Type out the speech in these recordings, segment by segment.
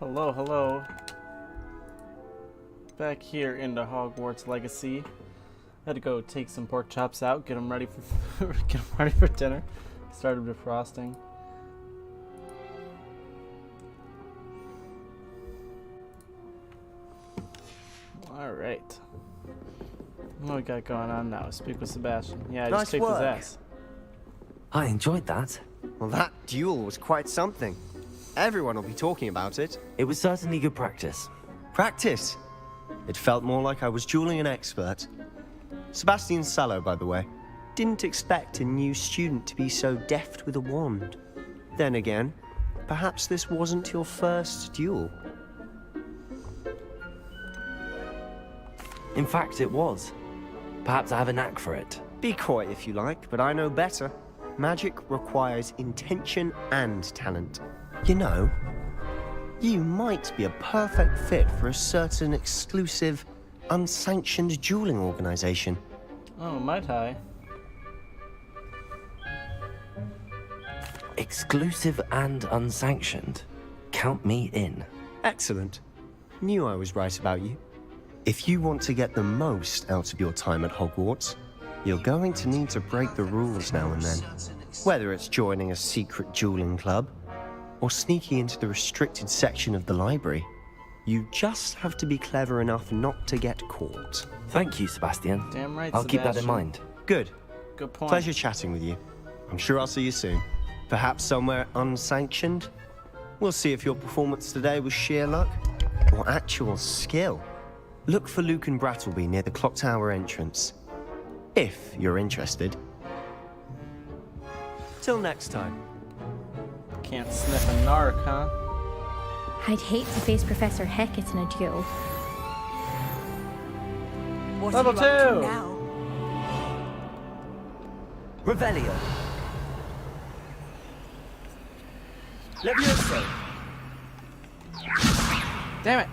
Hello, hello. Back here into Hogwarts Legacy. Had to go take some pork chops out, get them ready for get them ready for dinner. Started defrosting. All right. What we got going on now? Speak with Sebastian. Yeah, I just kicked his ass. I enjoyed that. Well, that duel was quite something. Everyone will be talking about it. It was certainly good practice. Practice? It felt more like I was dueling an expert. Sebastian Sallow, by the way. Didn't expect a new student to be so deft with a wand. Then again, perhaps this wasn't your first duel. In fact, it was. Perhaps I have a knack for it. Be coy if you like, but I know better. Magic requires intention and talent. You know, you might be a perfect fit for a certain exclusive, unsanctioned dueling organization. Oh, might I? Exclusive and unsanctioned. Count me in. Excellent. Knew I was right about you. If you want to get the most out of your time at Hogwarts, you're going to need to break the rules now and then. Whether it's joining a secret dueling club, or sneaking into the restricted section of the library, you just have to be clever enough not to get caught. Thank you, Sebastian. Damn right, I'll keep that in Sebastian. mind. Good. Good point. Pleasure chatting with you. I'm sure I'll see you soon. Perhaps somewhere unsanctioned? We'll see if your performance today was sheer luck or actual skill. Look for Luke and Brattleby near the clock tower entrance. If you're interested. Till next time. Can't sniff a narc, huh? I'd hate to face Professor Hecat in a duel. What Level are you up to 2. now? Revelio. Levioso. Damn it!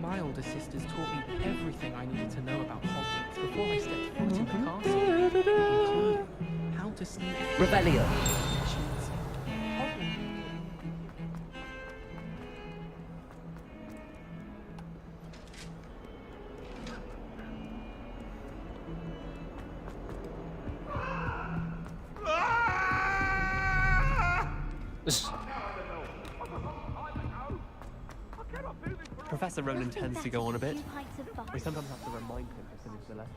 My older sisters taught me everything I needed to know about Hogwarts before I stepped foot in the castle, including how to sneak Revelio. missions. Professor Ronan tends to go on a bit. We sometimes have to remind him to finish the lecture.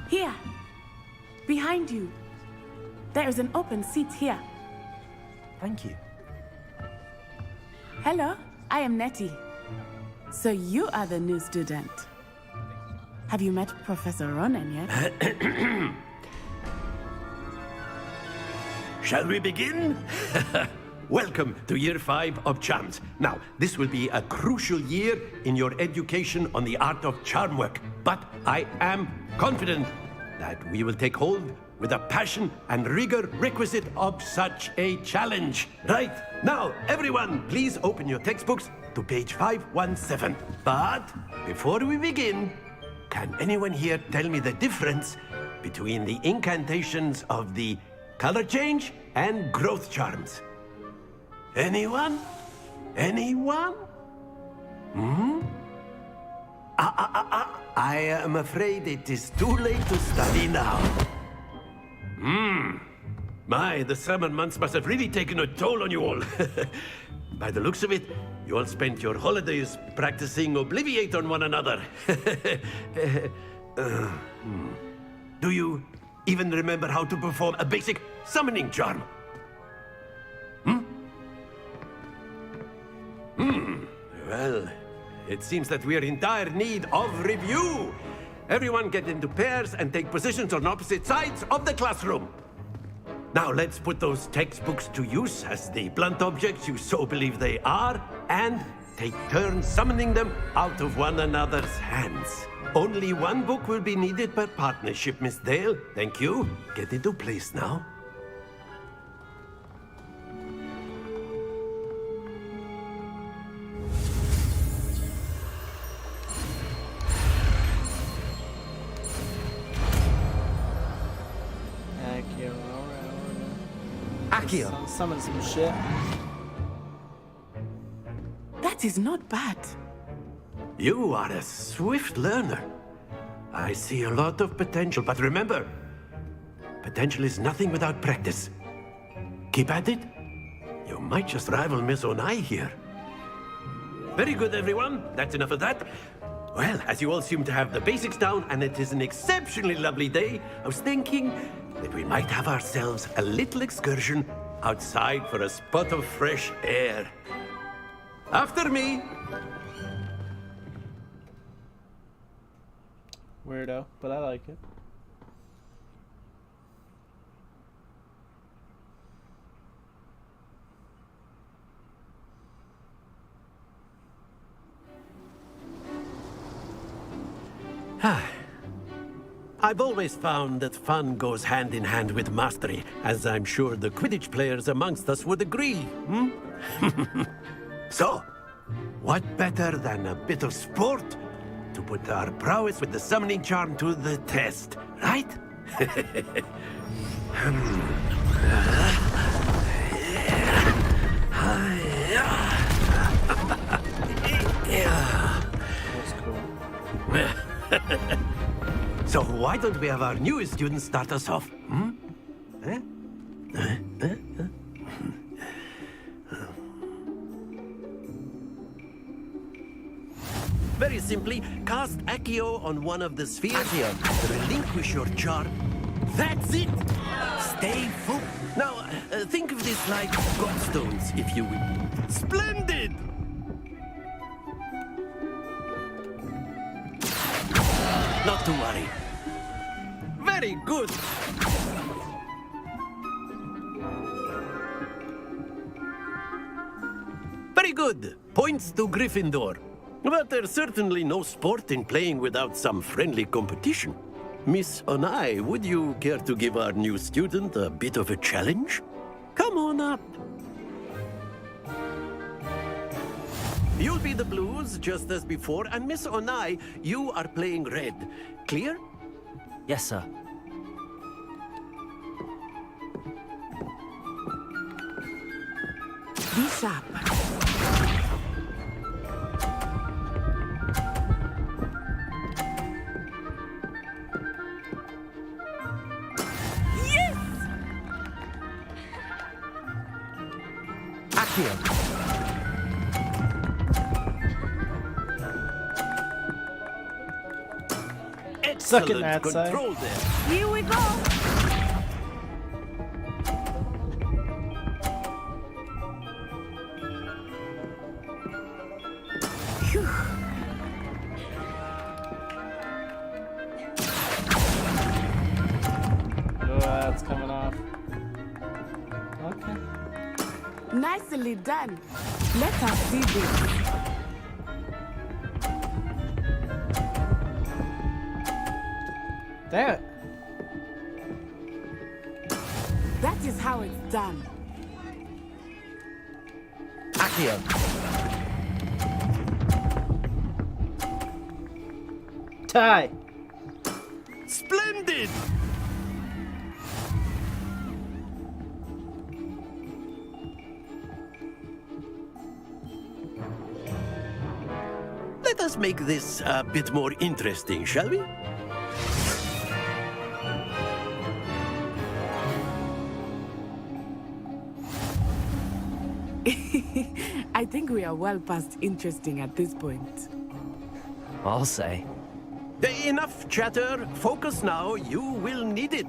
Here! Behind you! There is an open seat here. Thank you. Hello, I am Nettie. So you are the new student. Have you met Professor Ronan yet? Shall we begin? Welcome to Year 5 of Charms. Now, this will be a crucial year in your education on the art of charm work, but I am confident that we will take hold with the passion and rigor requisite of such a challenge. Right, now, everyone, please open your textbooks to page 517. But before we begin, can anyone here tell me the difference between the incantations of the color change and growth charms? Anyone? Anyone? I am afraid it is too late to study now. My, the summer months must have really taken a toll on you all. By the looks of it, you all spent your holidays practicing Obliviate on one another. Do you even remember how to perform a basic summoning charm? Well, it seems that we are in dire need of review. Everyone get into pairs and take positions on opposite sides of the classroom. Now let's put those textbooks to use as the blunt objects you so believe they are, and take turns summoning them out of one another's hands. Only one book will be needed per partnership, Miss Dale. Thank you. Get into place now. Accio. Summon some shit. That is not bad. You are a swift learner. I see a lot of potential, but remember, potential is nothing without practice. Keep at it. You might just rival Miss Onai here. Very good, everyone. That's enough of that. Well, as you all seem to have the basics down, and it is an exceptionally lovely day, I was thinking that we might have ourselves a little excursion outside for a spot of fresh air. After me. Weirdo, but I like it. I've always found that fun goes hand in hand with mastery, as I'm sure the Quidditch players amongst us would agree. So, what better than a bit of sport to put our prowess with the summoning charm to the test, right? That's cool. So why don't we have our newest student start us off? Very simply, cast Accio on one of the spheres. Relinquish your charm. That's it! Stay full. Now, think of this like godstones, if you will. Splendid! Not to worry. Very good. Very good. Points to Gryffindor. But there's certainly no sport in playing without some friendly competition. Miss Onai, would you care to give our new student a bit of a challenge? Come on up. You'll be the blues, just as before, and Miss Onai, you are playing red. Clear? Yes, sir. Be sharp. Yes! Accio. Suck it, Excellent Natsai. control there. Here we go. Phew. Oh, that's coming off. Okay. Nicely done. Let us see this. Damn it. That is how it's done. Accio. Tie. Splendid! Let us make this a bit more interesting, shall we? I think we are well past interesting at this point. I'll say. Enough chatter. Focus now. You will need it.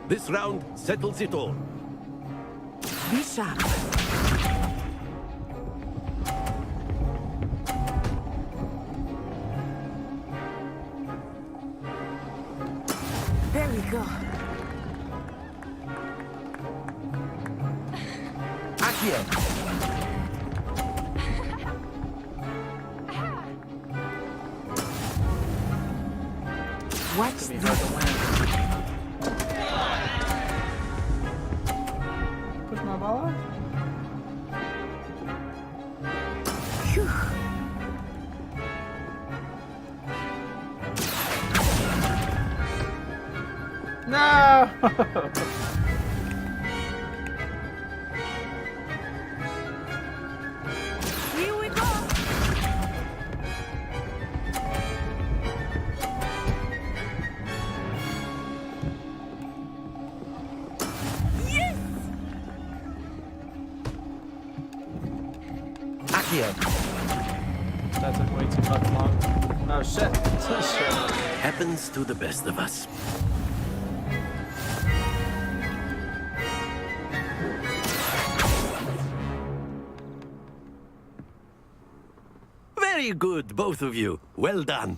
This round settles it all. Be sharp. There we go. Accio. Watch It's gonna be this. hard to win. Push my ball off? Phew. No! Here we go. Yes! Accio. That took way too fucking long. Oh shit. Shit. Happens to the best of us. Very good, both of you. Well done.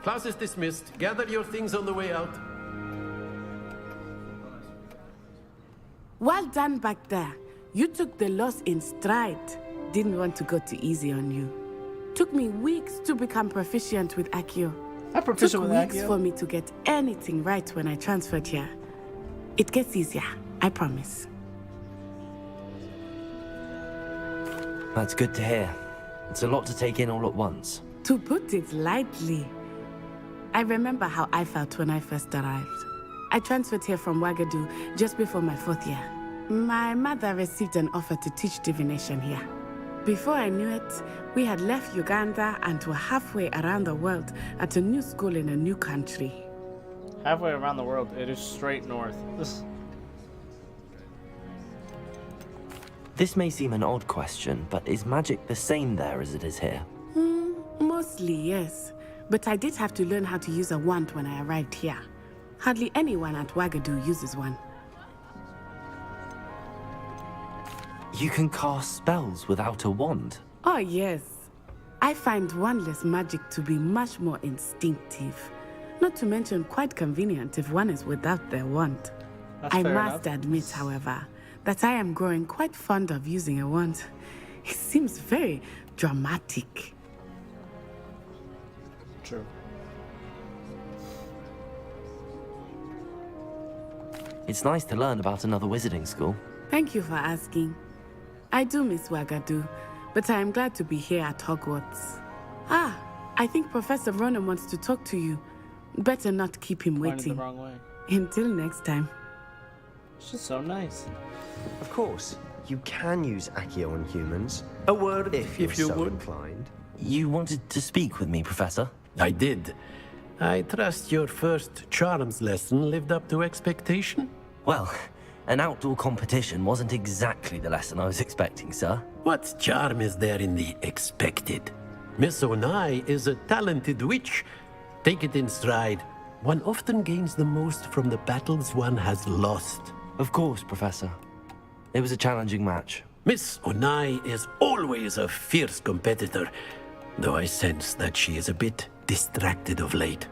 Class is dismissed. Gather your things on the way out. Well done back there. You took the loss in stride. Didn't want to go too easy on you. Took me weeks to become proficient with Accio. I'm proficient Took with weeks Accio. for me to get anything right when I transferred here. It gets easier, I promise. That's good to hear. It's a lot to take in all at once. To put it lightly, I remember how I felt when I first arrived. I transferred here from Ouagadougou just before my 4th year. My mother received an offer to teach divination here. Before I knew it, we had left Uganda and were halfway around the world at a new school in a new country. Halfway around the world, it is straight north. This may seem an odd question, but is magic the same there as it is here? Mostly, yes. But I did have to learn how to use a wand when I arrived here. Hardly anyone at Ouagadougou uses one. You can cast spells without a wand. Oh, yes. I find wandless magic to be much more instinctive. Not to mention quite convenient if one is without their wand. That's I fair must enough. admit, however, that I am growing quite fond of using a wand. It seems very dramatic. True. It's nice to learn about another wizarding school. Thank you for asking. I do miss Ouagadougou, but I am glad to be here at Hogwarts. Ah, I think Professor Ronan wants to talk to you. Better not keep him Pointed waiting. the wrong way. Until next time. She's so nice. Of course, you can use Accio on humans, A word, if you're you so would. inclined. You wanted to speak with me, Professor? I did. I trust your first charms lesson lived up to expectation. Well, an outdoor competition wasn't exactly the lesson I was expecting, sir. What charm is there in the expected? Miss Onai is a talented witch. Take it in stride. One often gains the most from the battles one has lost. Of course, Professor. It was a challenging match. Miss Onai is always a fierce competitor, though I sense that she is a bit distracted of late.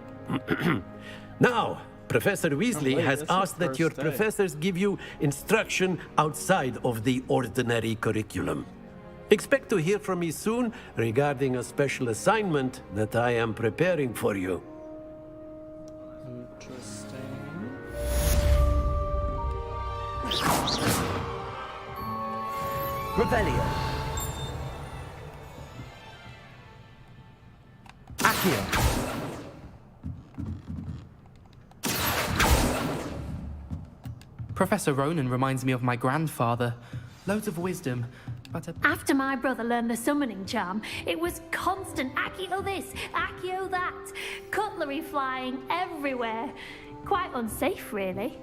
Now, Professor Weasley wait, has that's his asked that your first day. professors give you instruction outside of the ordinary curriculum. Expect to hear from me soon regarding a special assignment that I am preparing for you. Interesting. Revelio. Accio. Professor Ronan reminds me of my grandfather. Loads of wisdom, but a... After my brother learned the summoning charm, it was constant Accio this, Accio that. Cutlery flying everywhere. Quite unsafe, really.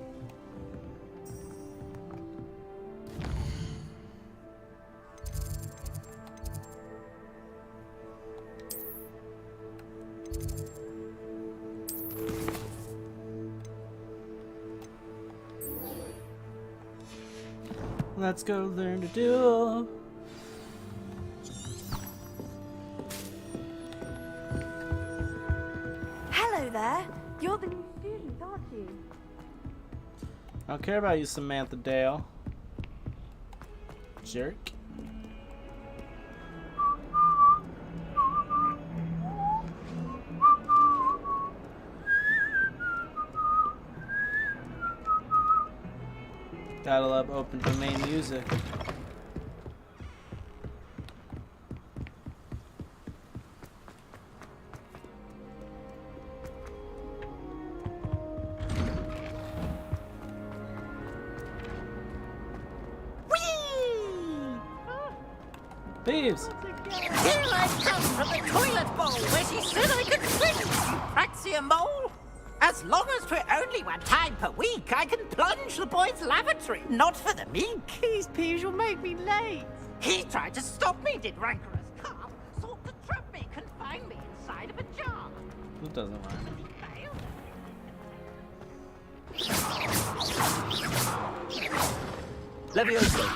Let's go learn to duel. Hello there. You're the new student, aren't you? I don't care about you, Samantha Dale. Jerk. Gotta love open domain music. Thieves! Here I come from the toilet bowl where she said I could swim, Praxia Mole. As long as for only 1 time per week, I can plunge the boy's lavatory, not for the meek. These peeves will make me late. He tried to stop me, did rancorous calf. Sought to trap me, confine me inside of a jar. Who doesn't rhyme? Levioso.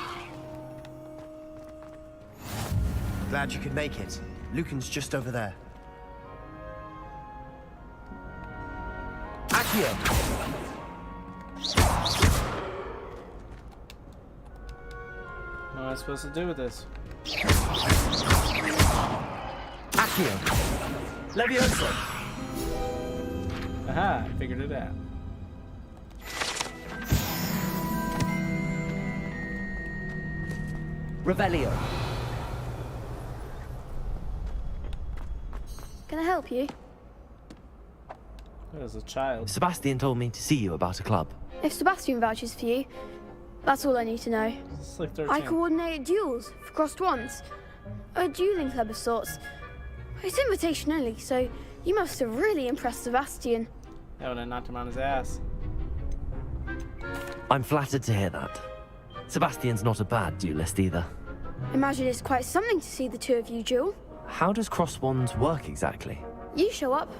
Glad you could make it. Lucan's just over there. Accio. What am I supposed to do with this? Accio. Levioso. Aha, I figured it out. Revelio. Can I help you? As a child. Sebastian told me to see you about a club. If Sebastian vouches for you, that's all I need to know. It's like 13. I coordinate duels for crossed wands. A dueling club of sorts. It's invitation only, so you must have really impressed Sebastian. Yeah, when I knocked him on his ass. I'm flattered to hear that. Sebastian's not a bad duelist either. Imagine it's quite something to see the two of you duel. How does cross wands work exactly? You show up,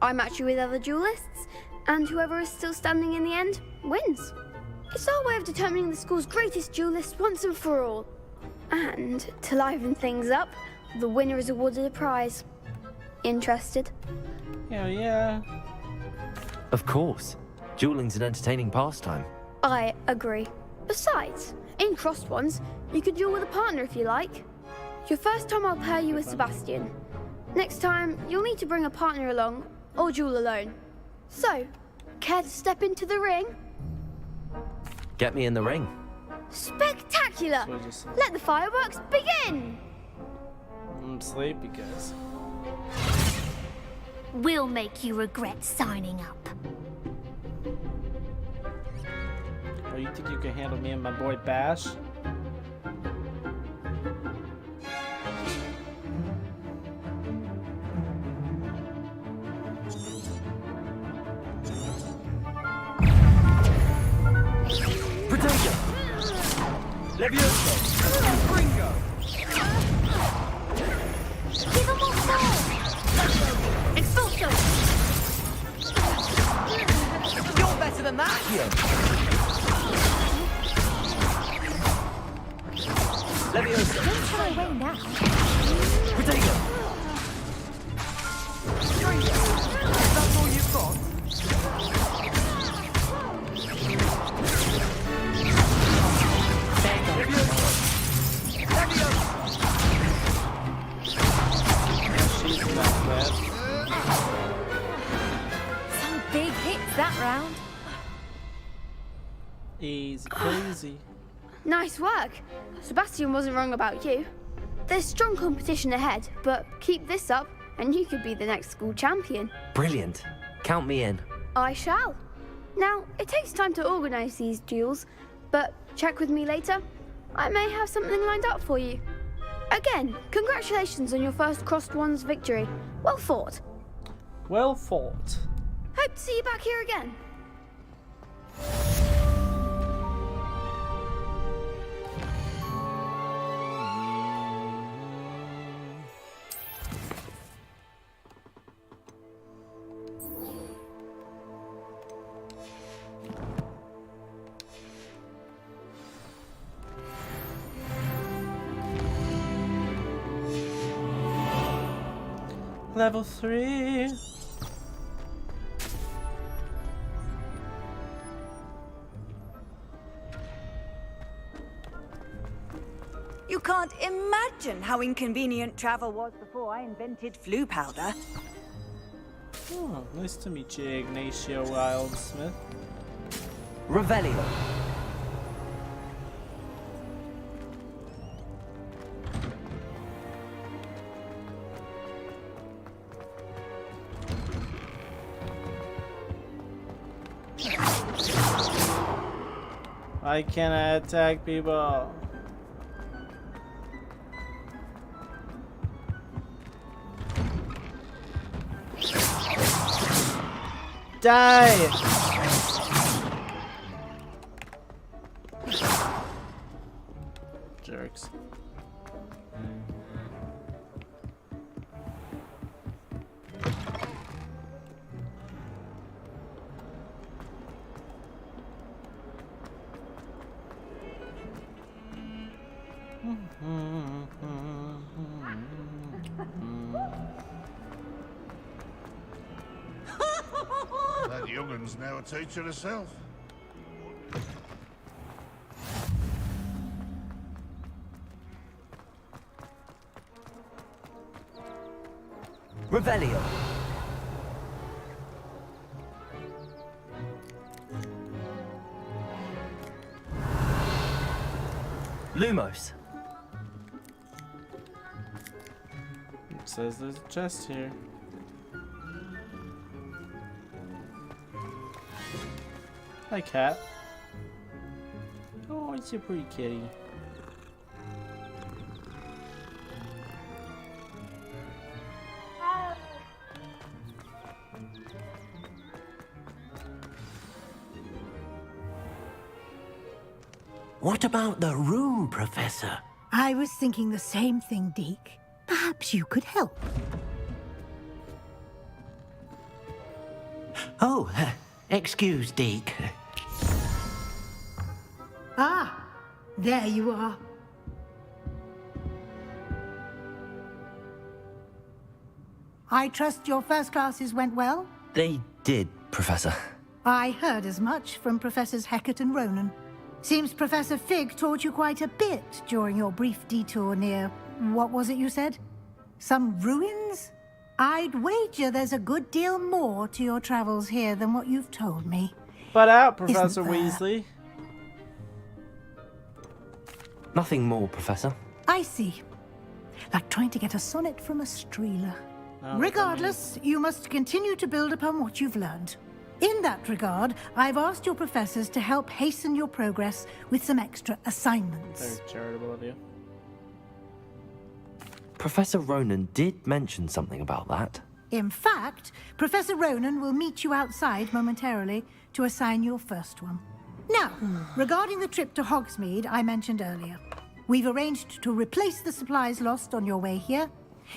I match you with other duelists, and whoever is still standing in the end wins. It's our way of determining the school's greatest duelist once and for all. And to liven things up, the winner is awarded a prize. Interested? Hell yeah. Of course. Dueling's an entertaining pastime. I agree. Besides, in crossed ones, you could duel with a partner if you like. Your first time I'll pair you with Sebastian. Next time, you'll need to bring a partner along, or duel alone. So, care to step into the ring? Get me in the ring. Spectacular! So just Let the fireworks begin! I'm sleepy, guys. We'll make you regret signing up. Oh, you think you can handle me and my boy Bash? Protego. Levioso. Ringo. Give them all four! Expulso! You're better than that. Accio. Levioso. Don't shy away now. Protego. That's all you've got. that Some big hits that round. Easy peasy. Nice work. Sebastian wasn't wrong about you. There's strong competition ahead, but keep this up and you could be the next school champion. Brilliant. Count me in. I shall. Now, it takes time to organise these duels, but check with me later. I may have something lined up for you. Again, congratulations on your first Crossed Wands victory. Well fought. Well fought. Hope to see you back here again. Level 3. You can't imagine how inconvenient travel was before I invented flu powder. Oh, nice to meet you, Ignacio Wildsmith. Revelio. Why can't I attack people? Die! Jerks. That youngun's now a teacher herself. Revelio. Lumos. It says there's a chest here. Hi, cat. Oh, it's a pretty kitty. What about the room, Professor? I was thinking the same thing, Deke. Perhaps you could help. Oh, excuse, Deke. Ah, there you are. I trust your first classes went well? They did, Professor. I heard as much from Professors Hecat and Ronan. Seems Professor Fig taught you quite a bit during your brief detour near... what was it you said? Some ruins? I'd wager there's a good deal more to your travels here than what you've told me. Butt out, Professor Isn't there? Weasley. Nothing more, Professor. I see. Like trying to get a sonnet from a streeler. Oh, Regardless, you must continue to build upon what you've learned. In that regard, I've asked your professors to help hasten your progress with some extra assignments. Very charitable of you. Professor Ronan did mention something about that. In fact, Professor Ronan will meet you outside momentarily to assign your first one. Now, regarding the trip to Hogsmeade I mentioned earlier, we've arranged to replace the supplies lost on your way here,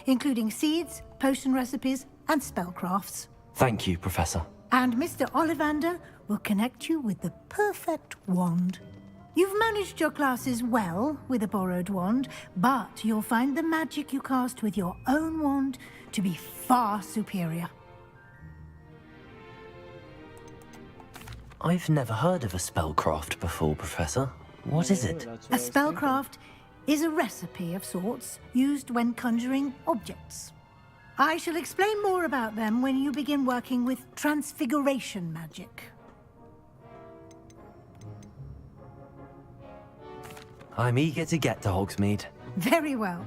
including seeds, potion recipes, and spellcrafts. Thank you, Professor. And Mr. Ollivander will connect you with the perfect wand. You've managed your classes well with a borrowed wand, but you'll find the magic you cast with your own wand to be far superior. I've never heard of a spellcraft before, Professor. What is it? A spellcraft is a recipe of sorts used when conjuring objects. I shall explain more about them when you begin working with transfiguration magic. I'm eager to get to Hogsmeade. Very well.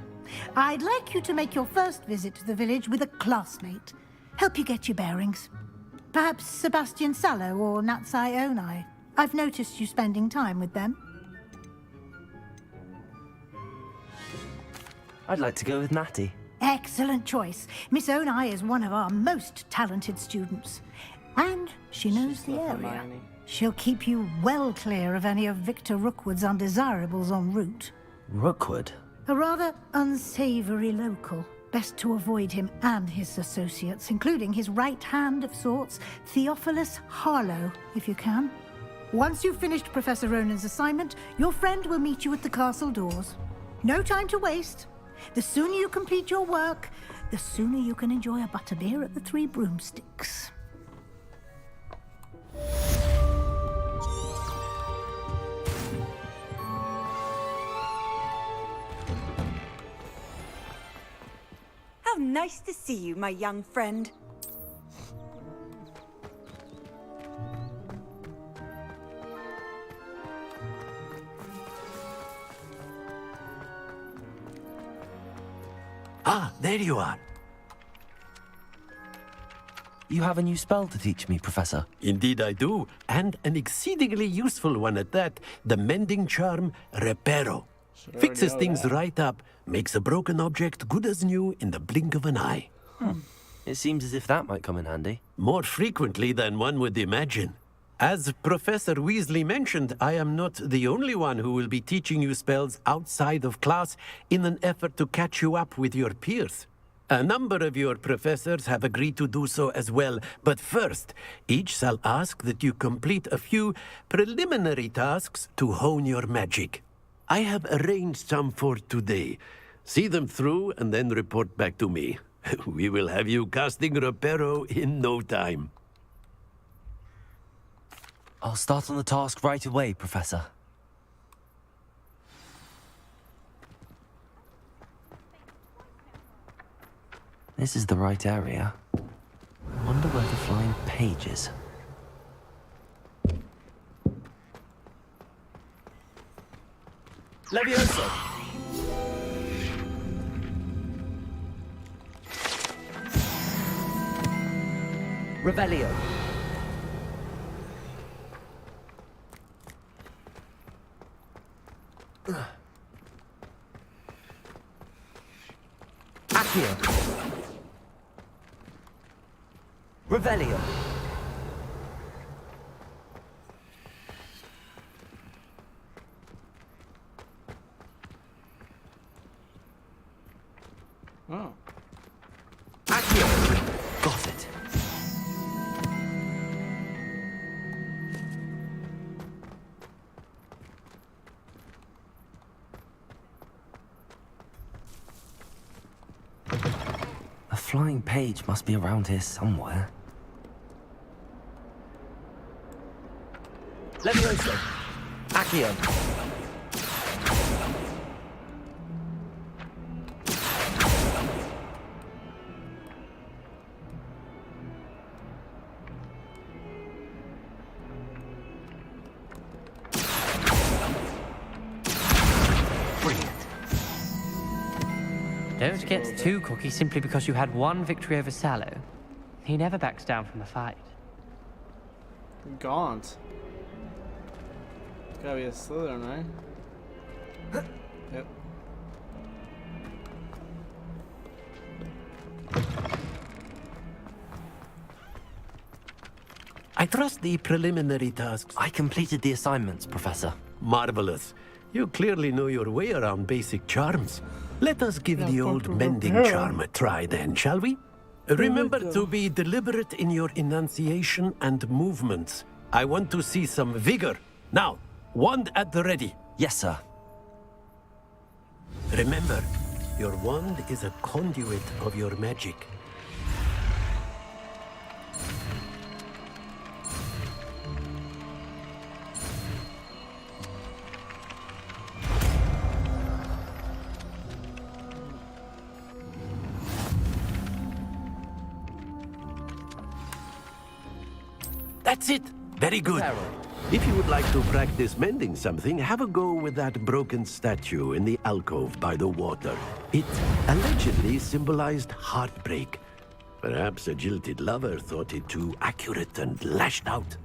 I'd like you to make your first visit to the village with a classmate. Help you get your bearings. Perhaps Sebastian Sallow or Natsai Onai. I've noticed you spending time with them. I'd like to go with Natty. Excellent choice. Miss Onai is one of our most talented students. And she knows the area. She'll keep you well clear of any of Victor Rookwood's undesirables en route. Rookwood? A rather unsavory local. Best to avoid him and his associates, including his right hand of sorts, Theophilus Harlow, if you can. Once you've finished Professor Ronan's assignment, your friend will meet you at the castle doors. No time to waste. The sooner you complete your work, the sooner you can enjoy a butterbeer at the Three Broomsticks. How nice to see you, my young friend. Ah, there you are. You have a new spell to teach me, Professor. Indeed I do, and an exceedingly useful one at that. The mending charm, Reparo. Fixes things right up, makes a broken object good as new in the blink of an eye. It seems as if that might come in handy. More frequently than one would imagine. As Professor Weasley mentioned, I am not the only one who will be teaching you spells outside of class in an effort to catch you up with your peers. A number of your professors have agreed to do so as well, but first, each shall ask that you complete a few preliminary tasks to hone your magic. I have arranged some for today. See them through and then report back to me. We will have you casting Reparo in no time. I'll start on the task right away, Professor. This is the right area. I wonder where the flying page is. Levioso! Revelio. Accio. Revelio. Oh. Accio. Got it. A flying page must be around here somewhere. Levioso. Accio. Don't get too cocky simply because you had one victory over Sallow. He never backs down from a fight. Gaunt. It's gotta be a Slytherin, right? Yep. I trust the preliminary tasks. I completed the assignments, Professor. Marvelous. You clearly know your way around basic charms. Let us give the old mending charm a try then, shall we? Remember to be deliberate in your enunciation and movements. I want to see some vigor. Now, wand at the ready. Yes, sir. Remember, your wand is a conduit of your magic. That's it. Very good. If you would like to practice mending something, have a go with that broken statue in the alcove by the water. It allegedly symbolized heartbreak. Perhaps a jilted lover thought it too accurate and lashed out.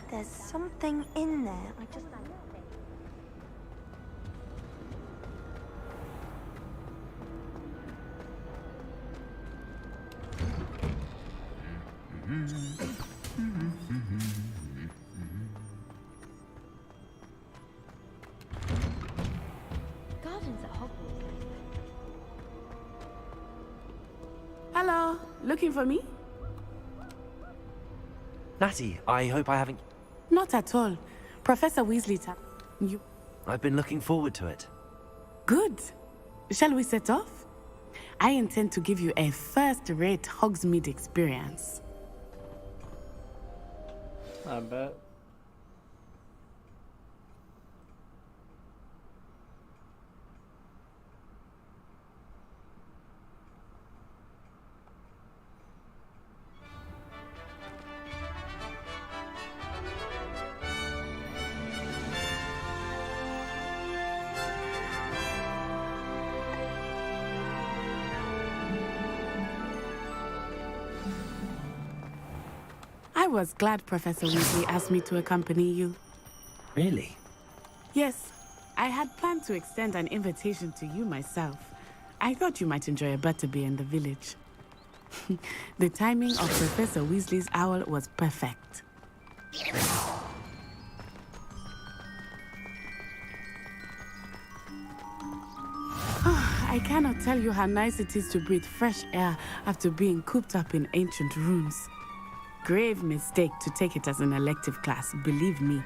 There's something in there. I just... Gardens at Hogwarts. Hello, looking for me? Natty, I hope I haven't... Not at all. Professor Weasley you... I've been looking forward to it. Good. Shall we set off? I intend to give you a first-rate Hogsmeade experience. I bet. I was glad Professor Weasley asked me to accompany you. Really? Yes, I had planned to extend an invitation to you myself. I thought you might enjoy a butterbeer in the village. The timing of Professor Weasley's owl was perfect. I cannot tell you how nice it is to breathe fresh air after being cooped up in ancient rooms. Grave mistake to take it as an elective class, believe me.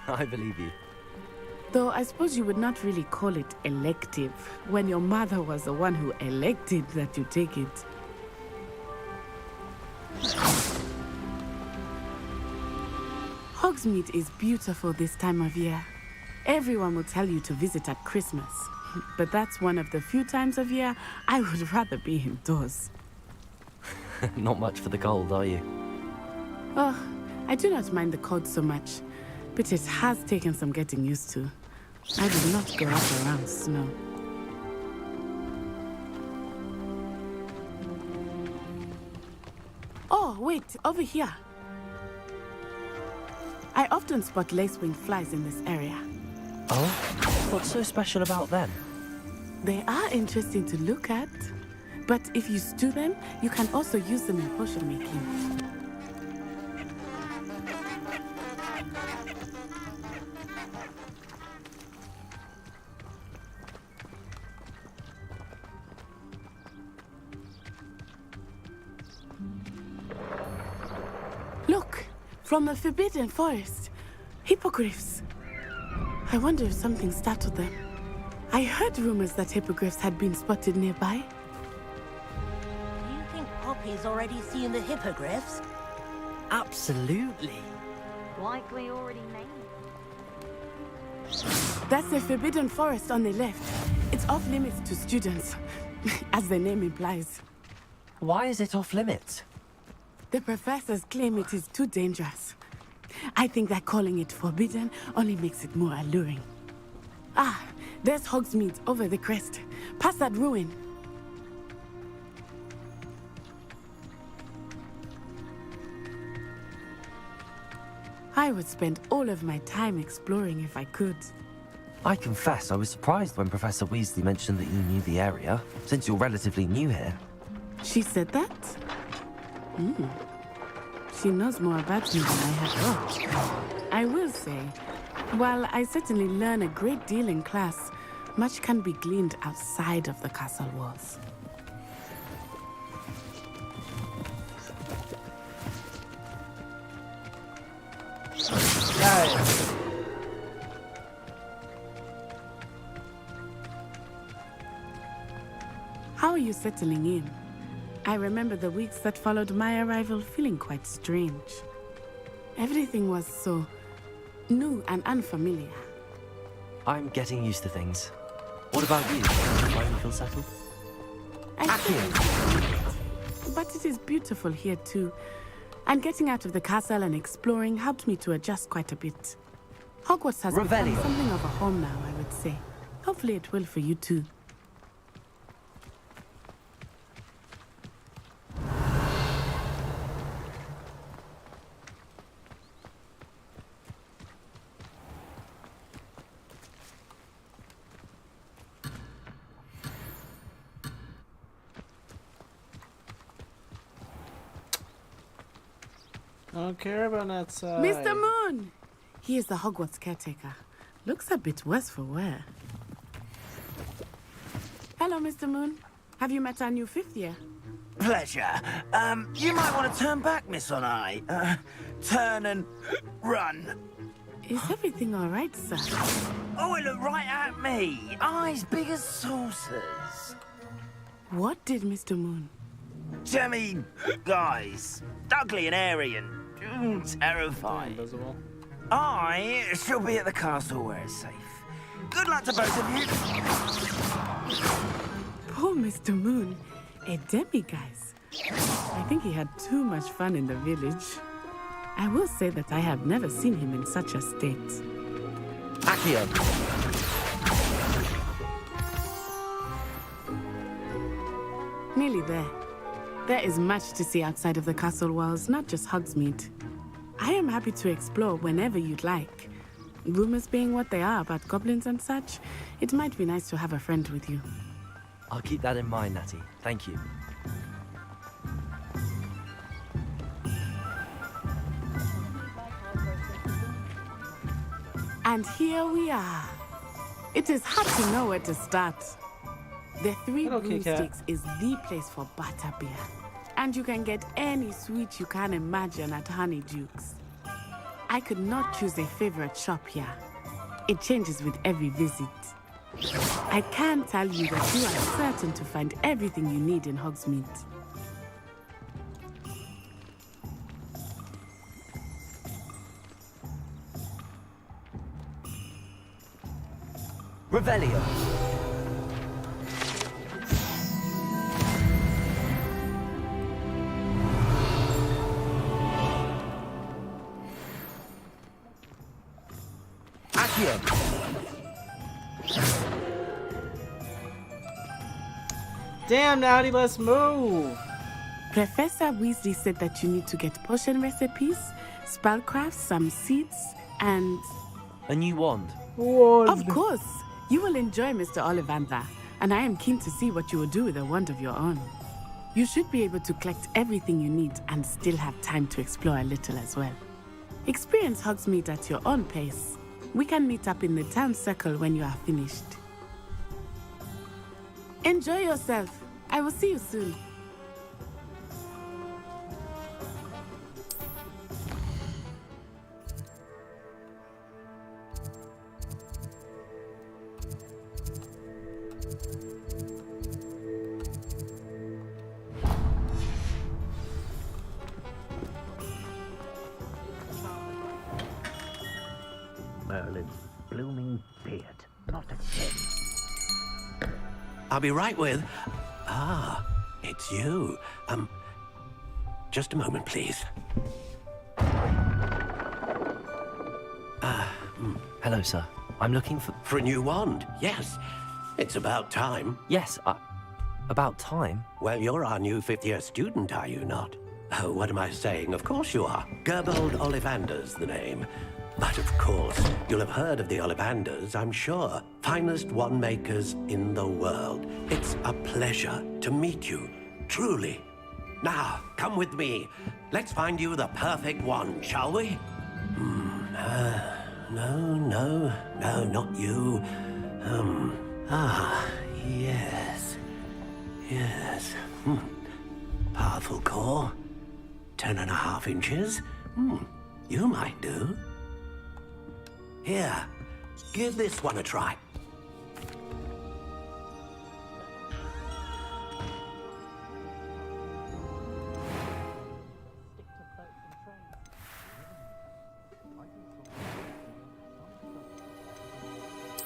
I believe you. Though I suppose you would not really call it elective when your mother was the one who elected that you take it. Hogsmeade is beautiful this time of year. Everyone will tell you to visit at Christmas, but that's one of the few times of year I would rather be indoors. Not much for the cold, are you? Oh, I do not mind the cold so much, but it has taken some getting used to. I do not go out around snow. Oh, wait, over here. I often spot lacewing flies in this area. Oh? What's so special about them? They are interesting to look at. But if you stew them, you can also use them in potion making. Look, from the Forbidden Forest. Hippogriffs. I wonder if something startled them. I heard rumors that hippogriffs had been spotted nearby. Poppy's already seen the hippogriffs? Absolutely. Likely already named. That's the Forbidden Forest on the left. It's off limits to students, as the name implies. Why is it off limits? The professors claim it is too dangerous. I think that calling it forbidden only makes it more alluring. Ah, there's Hogsmeade over the crest. Past that ruin. I would spend all of my time exploring if I could. I confess I was surprised when Professor Weasley mentioned that you knew the area, since you're relatively new here. She said that? She knows more about me than I had thought. I will say, while I certainly learn a great deal in class, much can be gleaned outside of the castle walls. Guys. How are you settling in? I remember the weeks that followed my arrival feeling quite strange. Everything was so new and unfamiliar. I'm getting used to things. What about you? Do you finally feel settled? I feel but it is beautiful here too. And getting out of the castle and exploring helped me to adjust quite a bit. Hogwarts has become something of a home now, I would say. Hopefully it will for you too. I don't care about that side. Mr. Moon! He is the Hogwarts caretaker. Looks a bit worse for wear. Hello, Mr. Moon. Have you met our new 5th year? Pleasure. You might want to turn back, Miss On-Eye. Turn and run. Is everything all right, sir? Oh, it looked right at me. Eyes big as saucers. What did Mr. Moon? Jemmy, guys. Ugly and airy and terrifying. Invisible. I shall be at the castle where it's safe. Good luck to both of you. Poor Mr. Moon. A demiguise. I think he had too much fun in the village. I will say that I have never seen him in such a state. Accio! Nearly there. There is much to see outside of the castle walls, not just Hogsmeade. I am happy to explore whenever you'd like. Rumors being what they are about goblins and such, it might be nice to have a friend with you. I'll keep that in mind, Natty. Thank you. And here we are. It is hard to know where to start. The Three Broomsticks is the place for butterbeer. And you can get any sweet you can imagine at Honeydukes. I could not choose a favorite shop here. It changes with every visit. I can tell you that you are certain to find everything you need in Hogsmeade. Revelio. Damn, Natty, let's move. Professor Weasley said that you need to get potion recipes, spellcrafts, some seeds, and... a new wand. Of course. You will enjoy Mr. Ollivander, and I am keen to see what you will do with a wand of your own. You should be able to collect everything you need and still have time to explore a little as well. Experience Hogsmeade at your own pace. We can meet up in the town circle when you are finished. Enjoy yourself. I will see you soon. Merlin's blooming beard, not a gem. I'll be right with... Ah, it's you. Just a moment, please. Hello, sir. I'm looking for... For a new wand, yes. It's about time. Yes, about time? Well, you're our new 5th-year student, are you not? Oh, what am I saying? Of course you are. Gerbold Ollivander's the name. But of course, you'll have heard of the Ollivanders, I'm sure. Finest wand makers in the world. It's a pleasure to meet you, truly. Now, come with me. Let's find you the perfect wand, shall we? No, not you. Yes. Yes. Powerful core. 10.5 inches. You might do. Here, give this one a try.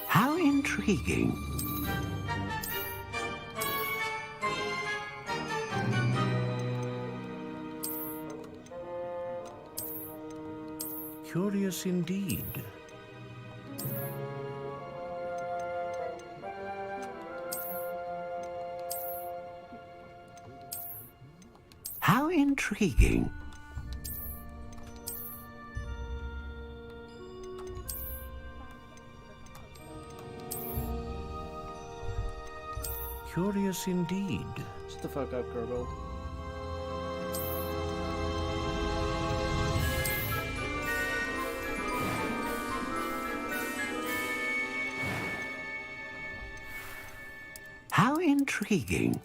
How intriguing. Curious indeed. How intriguing. Curious indeed. Shut the fuck up, Gurgle. How intriguing.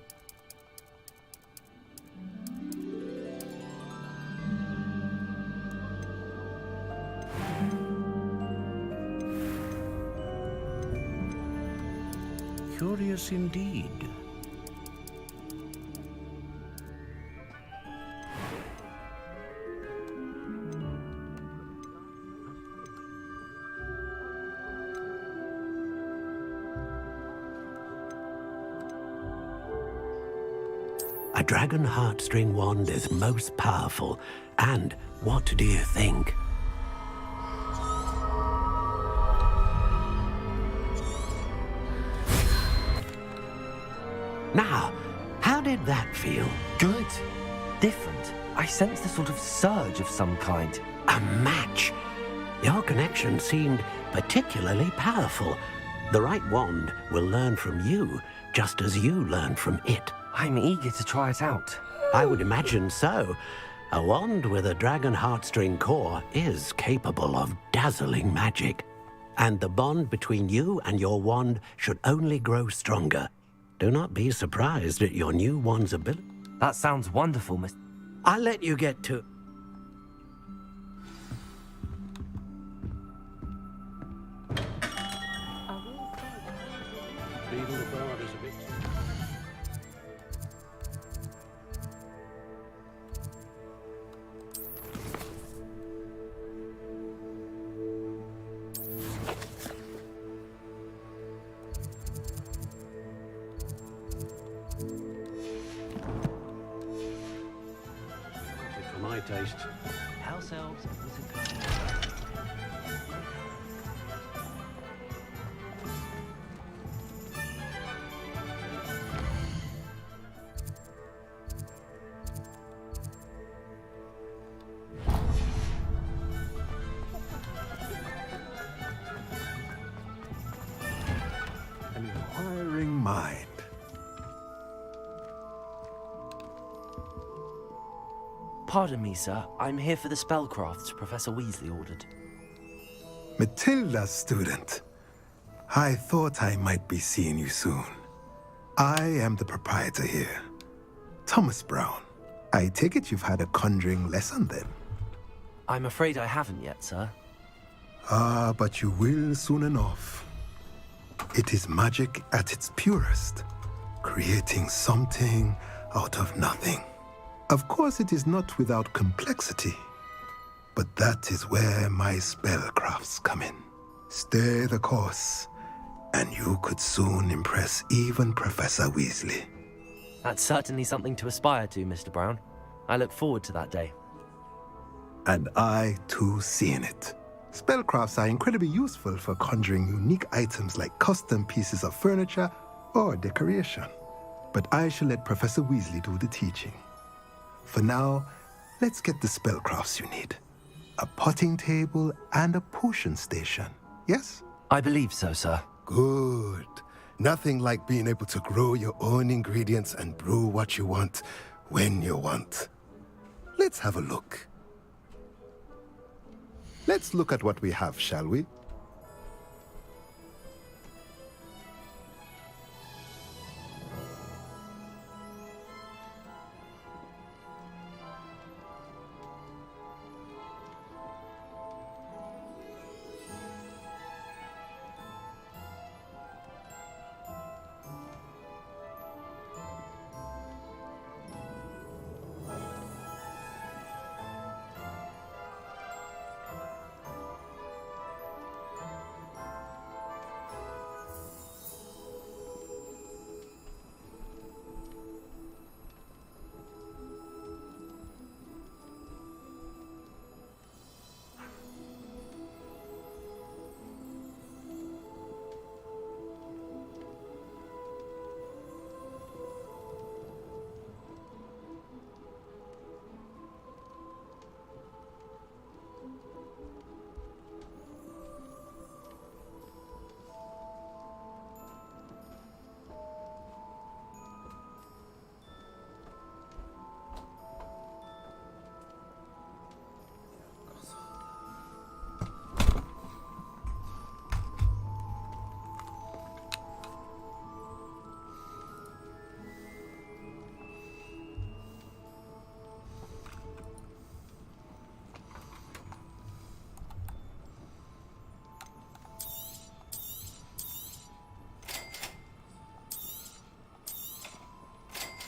Curious indeed. A dragon heartstring wand is most powerful. And what do you think? Now, how did that feel? Good. Different. I sensed a sort of surge of some kind. A match. Your connection seemed particularly powerful. The right wand will learn from you, just as you learn from it. I'm eager to try it out. I would imagine so. A wand with a dragon heartstring core is capable of dazzling magic. And the bond between you and your wand should only grow stronger. Do not be surprised at your new wand's ability. That sounds wonderful, Miss... I'll let you get to... For my taste. House elves and wizard An inquiring mind. Pardon me, sir. I'm here for the spellcrafts Professor Weasley ordered. Matilda's student. I thought I might be seeing you soon. I am the proprietor here, Thomas Brown. I take it you've had a conjuring lesson then? I'm afraid I haven't yet, sir. Ah, but you will soon enough. It is magic at its purest, creating something out of nothing. Of course, it is not without complexity, but that is where my spellcrafts come in. Stay the course, and you could soon impress even Professor Weasley. That's certainly something to aspire to, Mr. Brown. I look forward to that day. And I, too, see in it. Spellcrafts are incredibly useful for conjuring unique items like custom pieces of furniture or decoration. But I shall let Professor Weasley do the teaching. For now, let's get the spellcrafts you need. A potting table and a potion station, yes? I believe so, sir. Good. Nothing like being able to grow your own ingredients and brew what you want when you want. Let's have a look. Let's look at what we have, shall we?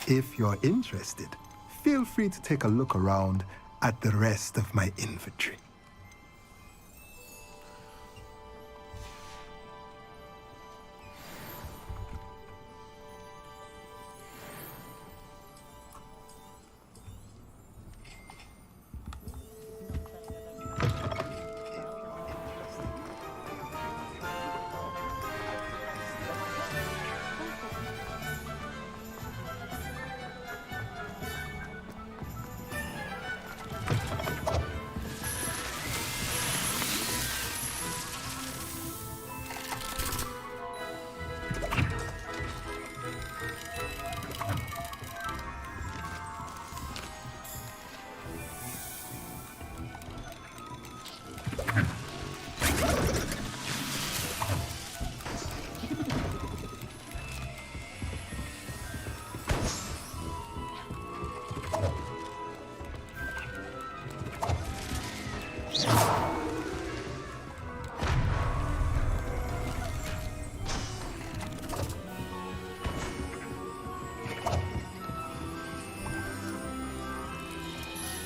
If you're interested, feel free to take a look around at the rest of my inventory.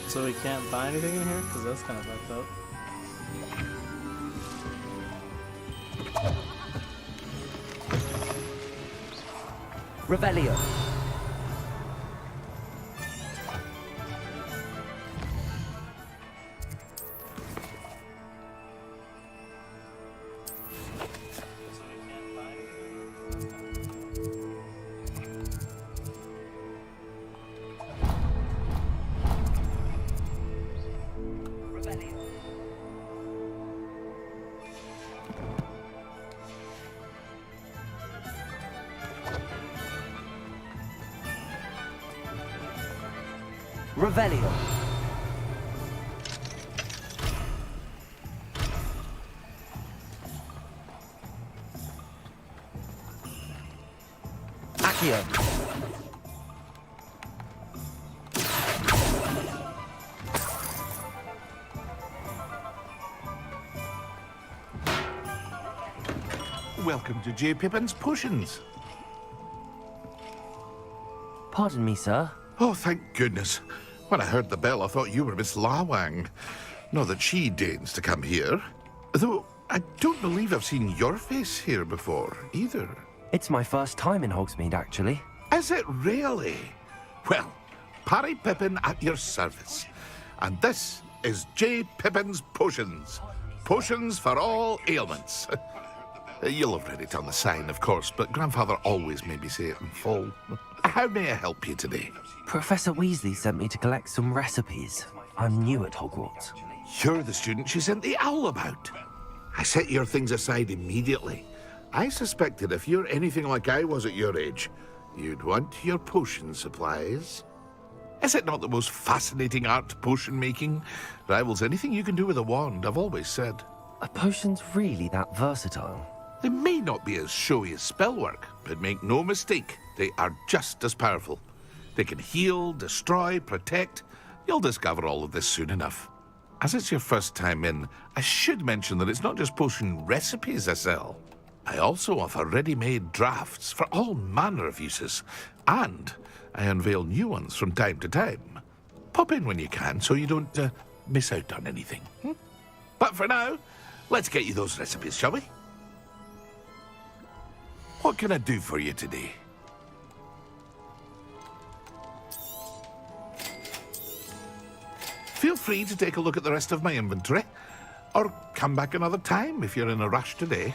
So we can't buy anything in here? Because that's kind of fucked up. Revelio. Revelio. Accio. Welcome to J. Pippin's Potions. Pardon me, sir. Oh, thank goodness. When I heard the bell, I thought you were Miss Lawang. Not that she deigns to come here. Though, I don't believe I've seen your face here before, either. It's my first time in Hogsmeade, actually. Is it really? Well, Parry Pippin at your service. And this is J. Pippin's Potions. Potions for all ailments. You'll have read it on the sign, of course, but Grandfather always made me say it in full. How may I help you today? Professor Weasley sent me to collect some recipes. I'm new at Hogwarts. You're the student she sent the owl about. I set your things aside immediately. I suspected if you're anything like I was at your age, you'd want your potion supplies. Is it not the most fascinating art, potion making? Rivals anything you can do with a wand, I've always said. Are potions really that versatile? They may not be as showy as spellwork, but make no mistake, they are just as powerful. They can heal, destroy, protect. You'll discover all of this soon enough. As it's your first time in, I should mention that it's not just potion recipes I sell. I also offer ready-made drafts for all manner of uses, and I unveil new ones from time to time. Pop in when you can so you don't miss out on anything. But for now, let's get you those recipes, shall we? What can I do for you today? Feel free to take a look at the rest of my inventory, or come back another time if you're in a rush today.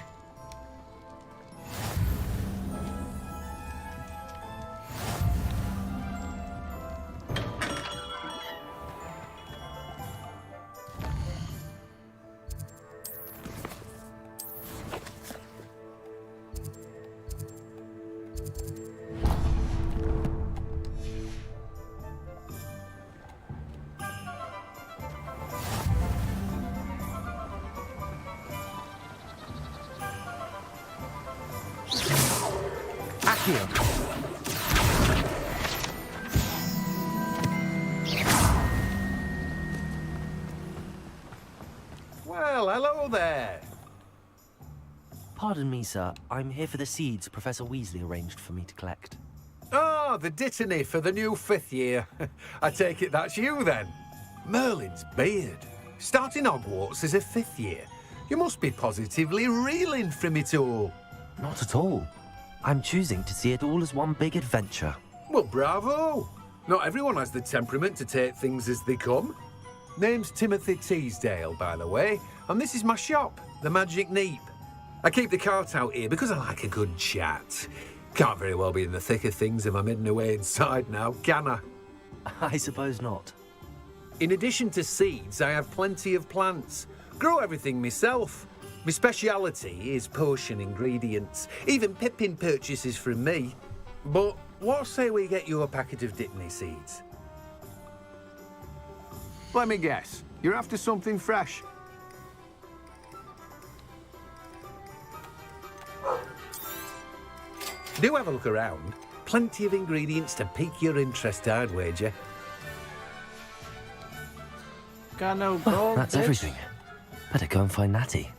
Here. Well, hello there. Pardon me, sir. I'm here for the seeds Professor Weasley arranged for me to collect. Ah, the dittany for the new 5th year. I take it that's you, then. Merlin's beard. Starting Hogwarts as a 5th year. You must be positively reeling from it all. Not at all. I'm choosing to see it all as one big adventure. Well, bravo. Not everyone has the temperament to take things as they come. Name's Timothy Teasdale, by the way, and this is my shop, the Magic Neep. I keep the cart out here because I like a good chat. Can't very well be in the thick of things if I'm hidden away inside now, can I? I suppose not. In addition to seeds, I have plenty of plants. Grow everything myself. My speciality is potion ingredients. Even Pippin purchases from me. But what say we get you a packet of Dittany seeds? Let me guess. You're after something fresh. Do have a look around. Plenty of ingredients to pique your interest, I'd wager. Got no gold, Well, that's bitch. everything. Better go and find Natty.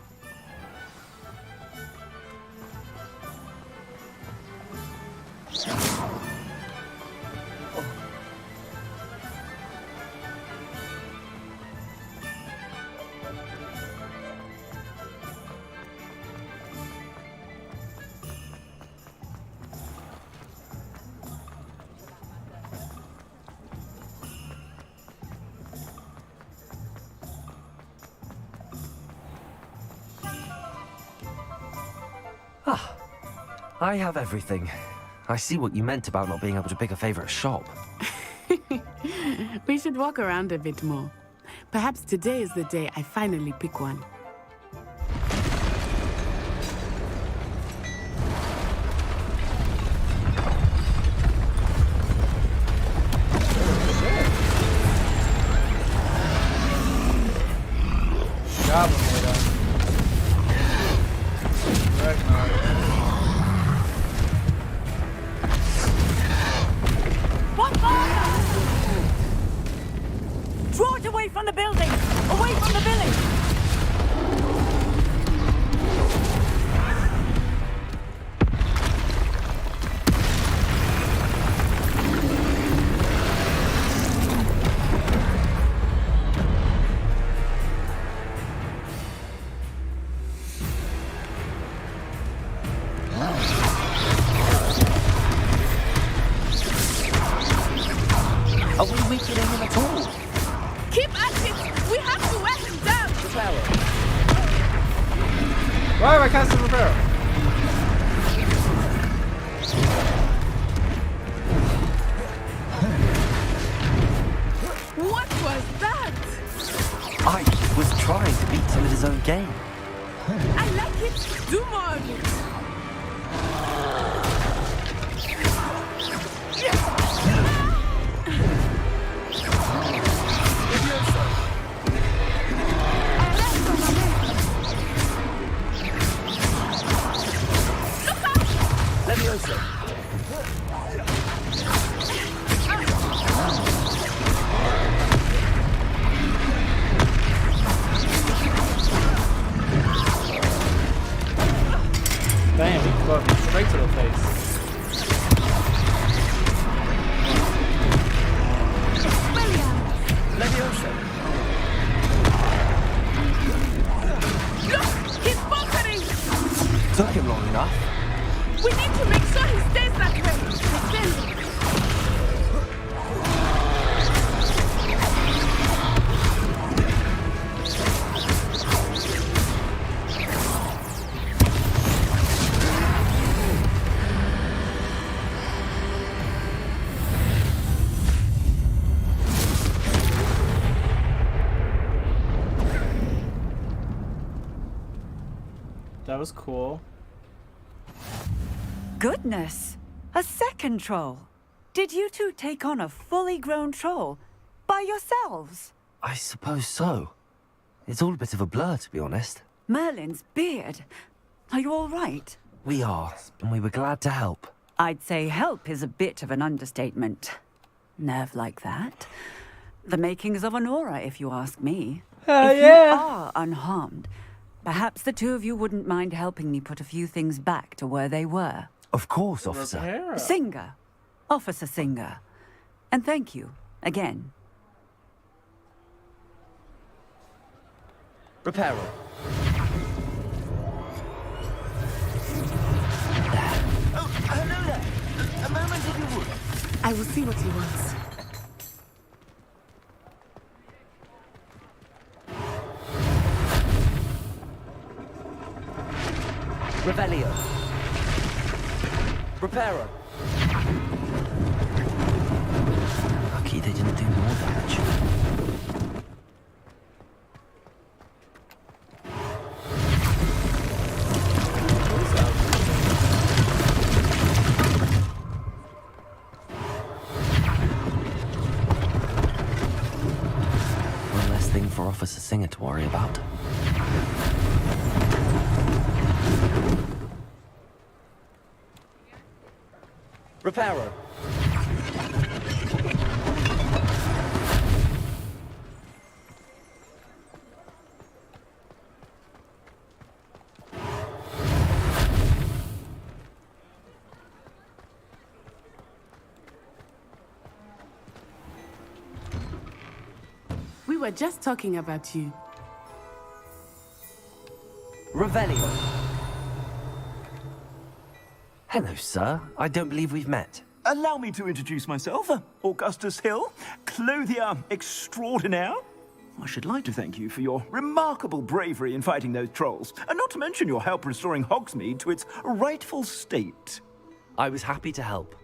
Ah, I have everything. I see what you meant about not being able to pick a favorite shop. We should walk around a bit more. Perhaps today is the day I finally pick one. What fire? Draw it away from the building! Away from the village! Are we weakening him at all? Keep at it! We have to wear him down! Why have I casted Reparo? What was that? I was trying to beat him at his own game. I like it. Do more of it. That was cool. Goodness! A second troll. Did you two take on a fully grown troll by yourselves? I suppose so. It's all a bit of a blur, to be honest. Merlin's beard. Are you all right? We are, and we were glad to help. I'd say help is a bit of an understatement. Nerve like that. The makings of an aura, if you ask me. If you are unharmed, perhaps the two of you wouldn't mind helping me put a few things back to where they were. Of course, officer. Singer. Officer Singer. And thank you, again. Reparo. Oh, hello there. A moment if you would. I will see what he wants. Revelio. Reparo. Lucky they didn't do more damage. One less thing for Officer Singer to worry about. Reparo. We were just talking about you. Revelio. Hello, sir. I don't believe we've met. Allow me to introduce myself. Augustus Hill, clothier extraordinaire. I should like to thank you for your remarkable bravery in fighting those trolls, and not to mention your help restoring Hogsmeade to its rightful state. I was happy to help.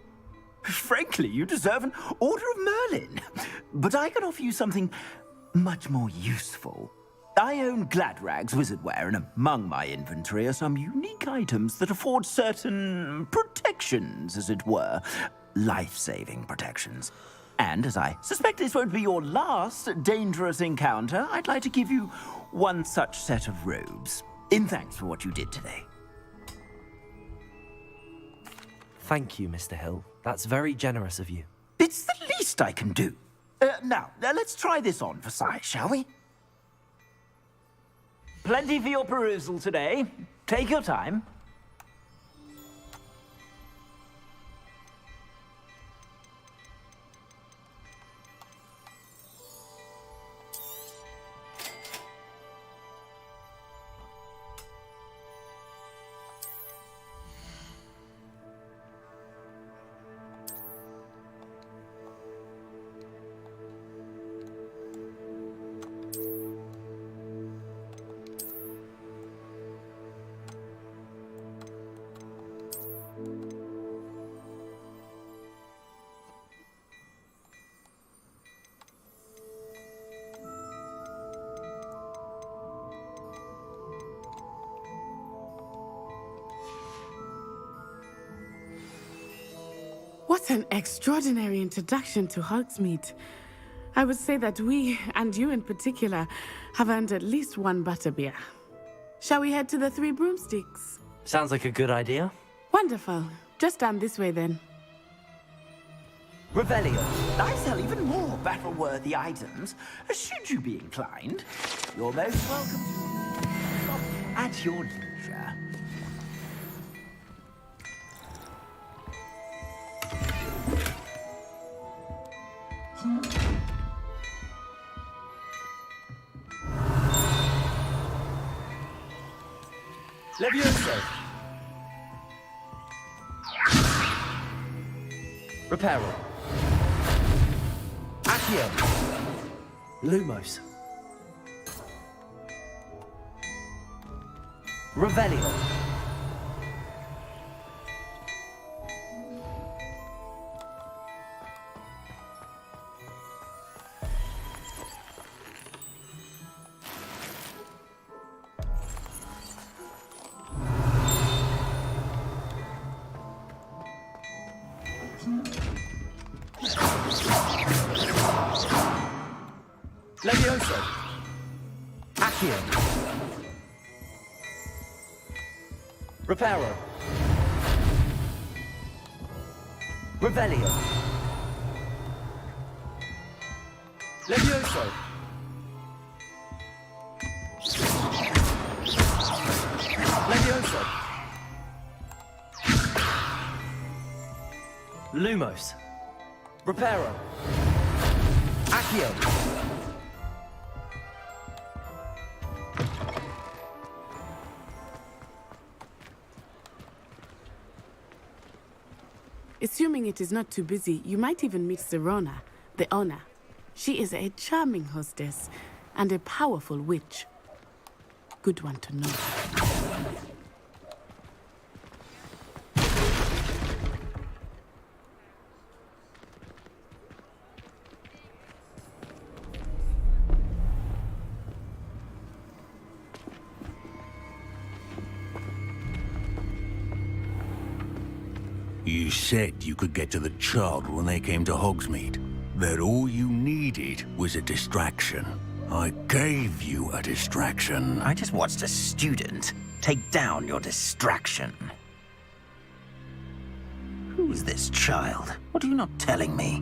Frankly, you deserve an Order of Merlin. But I can offer you something much more useful. I own Gladrag's wizardware, and among my inventory are some unique items that afford certain protections, as it were. Life-saving protections. And as I suspect this won't be your last dangerous encounter, I'd like to give you one such set of robes, in thanks for what you did today. Thank you, Mr. Hill. That's very generous of you. It's the least I can do. Now, let's try this on for size, shall we? Plenty for your perusal today. Take your time. What an extraordinary introduction to Hogsmeade. I would say that we, and you in particular, have earned at least one butterbeer. Shall we head to the Three Broomsticks? Sounds like a good idea. Wonderful. Just down this way then. Revelio. I sell even more battle-worthy items, should you be inclined. You're most welcome to shop at your leisure. Levioso. Reparo. Accio. Lumos. Revelio. Levioso. Accio. Reparo. Revelio. Levioso. Levioso. Lumos. Reparo. Accio. Assuming it is not too busy, you might even meet Sirona, the owner. She is a charming hostess and a powerful witch. Good one to know. You said you could get to the child when they came to Hogsmeade. That all you needed was a distraction. I gave you a distraction. I just watched a student take down your distraction. Who's this child? What are you not telling me?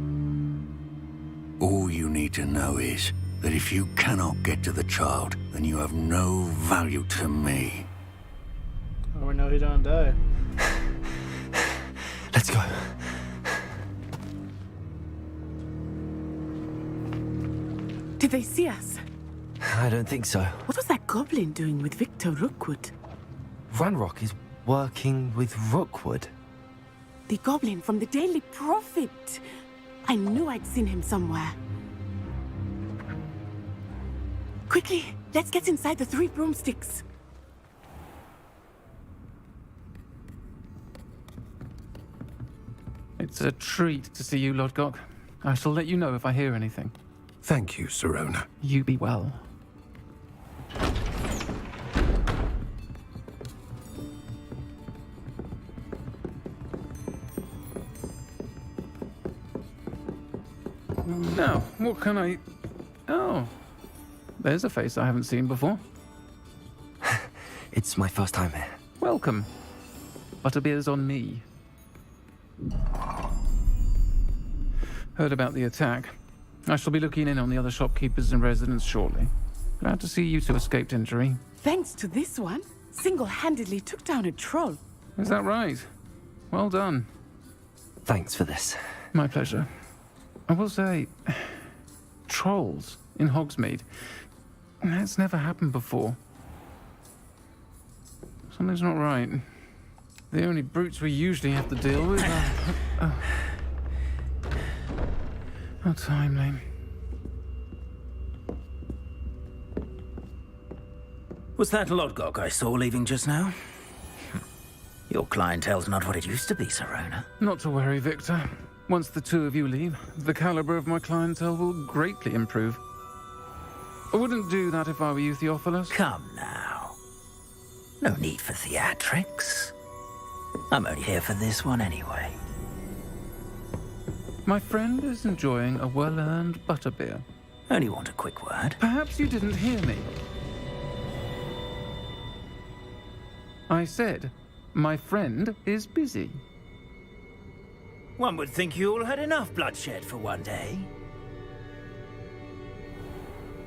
All you need to know is that if you cannot get to the child, then you have no value to me. Oh, we know he don't die. Let's go. Did they see us? I don't think so. What was that goblin doing with Victor Rookwood? Ranrock is working with Rookwood. The goblin from the Daily Prophet. I knew I'd seen him somewhere. Quickly, let's get inside the 3 broomsticks. It's a treat to see you, Lodgok. I shall let you know if I hear anything. Thank you, Sirona. You be well. Now, what can I... Oh, there's a face I haven't seen before. It's my first time here. Welcome. Butterbeer's on me. Heard about the attack. I shall be looking in on the other shopkeepers and residents shortly. Glad to see you two escaped injury. Thanks to this one, single-handedly took down a troll. Is that right? Well done. Thanks for this. My pleasure. I will say, trolls in Hogsmeade. That's never happened before. Something's not right. The only brutes we usually have to deal with are... How timely. Was that Lodgok I saw leaving just now? Your clientele's not what it used to be, Sirona. Not to worry, Victor. Once the two of you leave, the caliber of my clientele will greatly improve. I wouldn't do that if I were you, Theophilus. Come now. No need for theatrics. I'm only here for this one anyway. My friend is enjoying a well-earned butterbeer. Only want a quick word. Perhaps you didn't hear me. I said, my friend is busy. One would think you all had enough bloodshed for one day.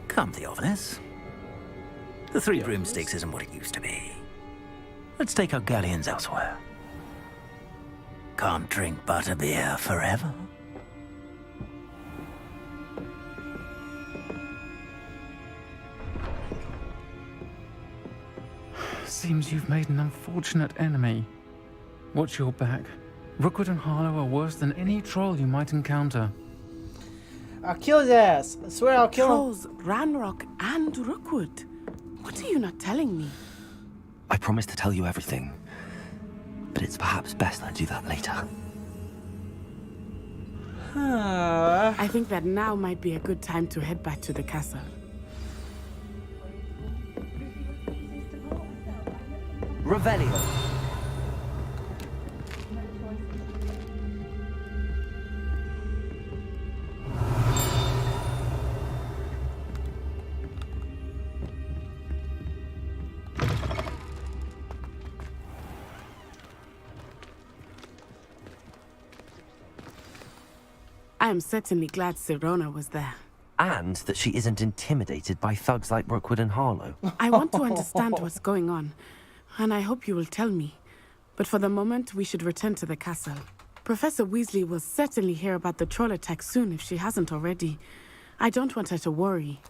Come, Theophilus. The 3 broomsticks isn't what it used to be. Let's take our galleons elsewhere. Can't drink butterbeer forever. Seems you've made an unfortunate enemy. Watch your back. Rookwood and Harlow are worse than any troll you might encounter. I'll kill his ass. I swear I'll kill him. Trolls, Ranrock, and Rookwood. What are you not telling me? I promised to tell you everything, but it's perhaps best I do that later. I think that now might be a good time to head back to the castle. Revelio. am certainly glad Sirona was there. And that she isn't intimidated by thugs like Brookwood and Harlow. I want to understand what's going on, and I hope you will tell me. But for the moment, we should return to the castle. Professor Weasley will certainly hear about the troll attack soon if she hasn't already. I don't want her to worry.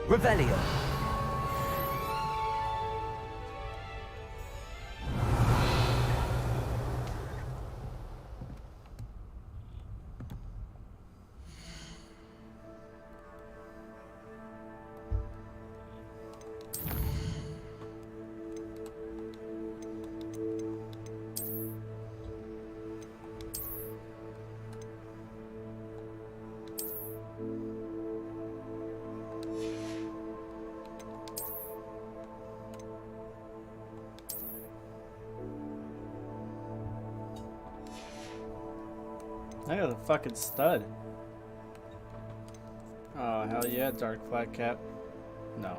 Revelio. I got a fucking stud. Oh, hell yeah, dark flat cap. No.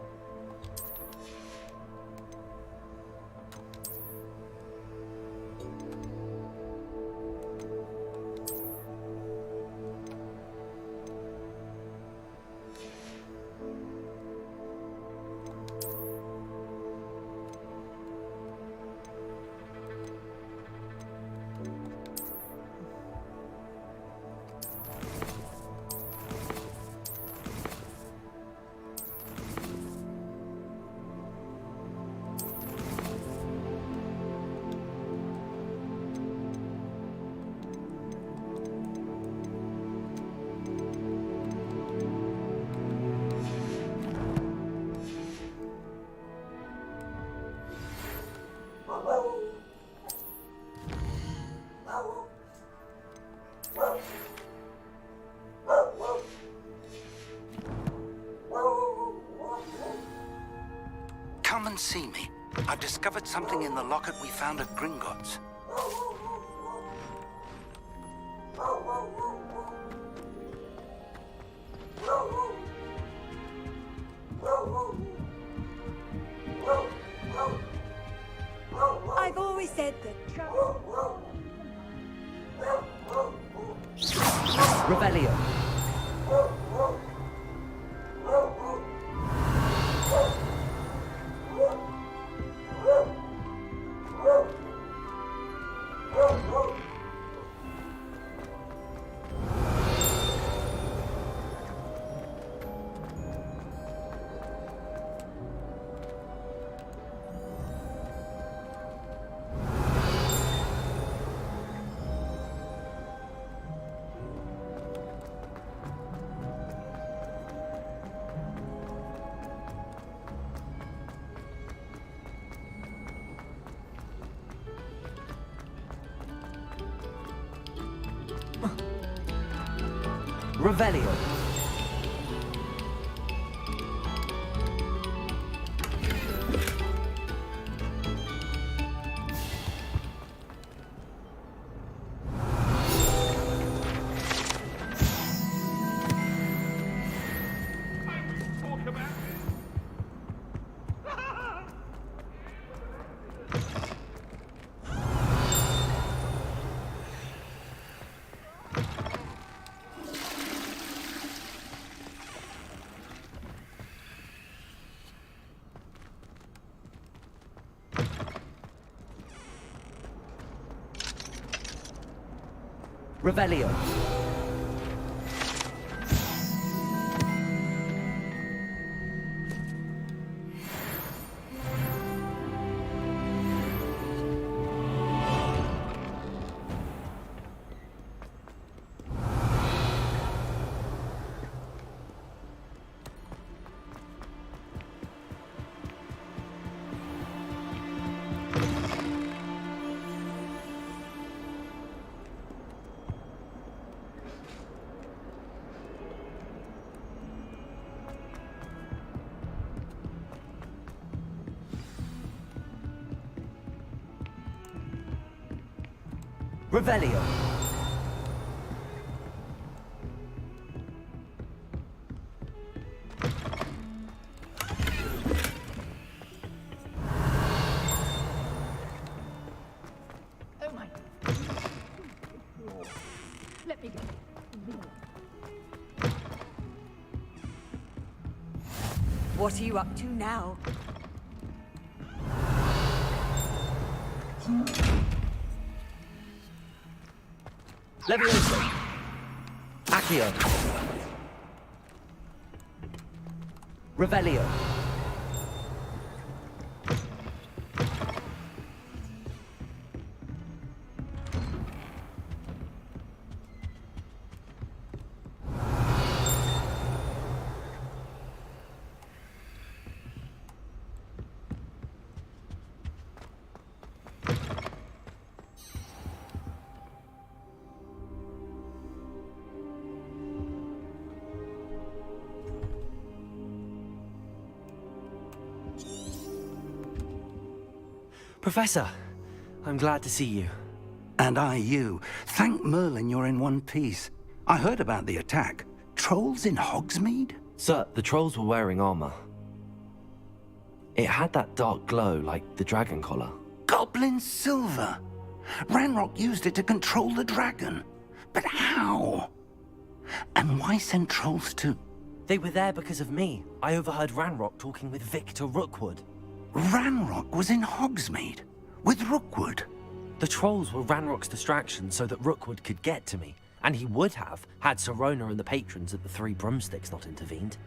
Come and see me. I've discovered something in the locket we found at Gringotts. I've always said that trouble. Revelio. Revelio. Revelio. Revelio. Oh my. Let me go. What are you up to now? Levioso. Accio. Revelio. Professor, I'm glad to see you. And I you. Thank Merlin you're in one piece. I heard about the attack. Trolls in Hogsmeade? Sir, the trolls were wearing armor. It had that dark glow like the dragon collar. Goblin silver! Ranrock used it to control the dragon. But how? And why send trolls to... They were there because of me. I overheard Ranrock talking with Victor Rookwood. Ranrock was in Hogsmeade? With Rookwood? The trolls were Ranrock's distraction so that Rookwood could get to me. And he would have, had Sirona and the patrons at the Three Broomsticks not intervened.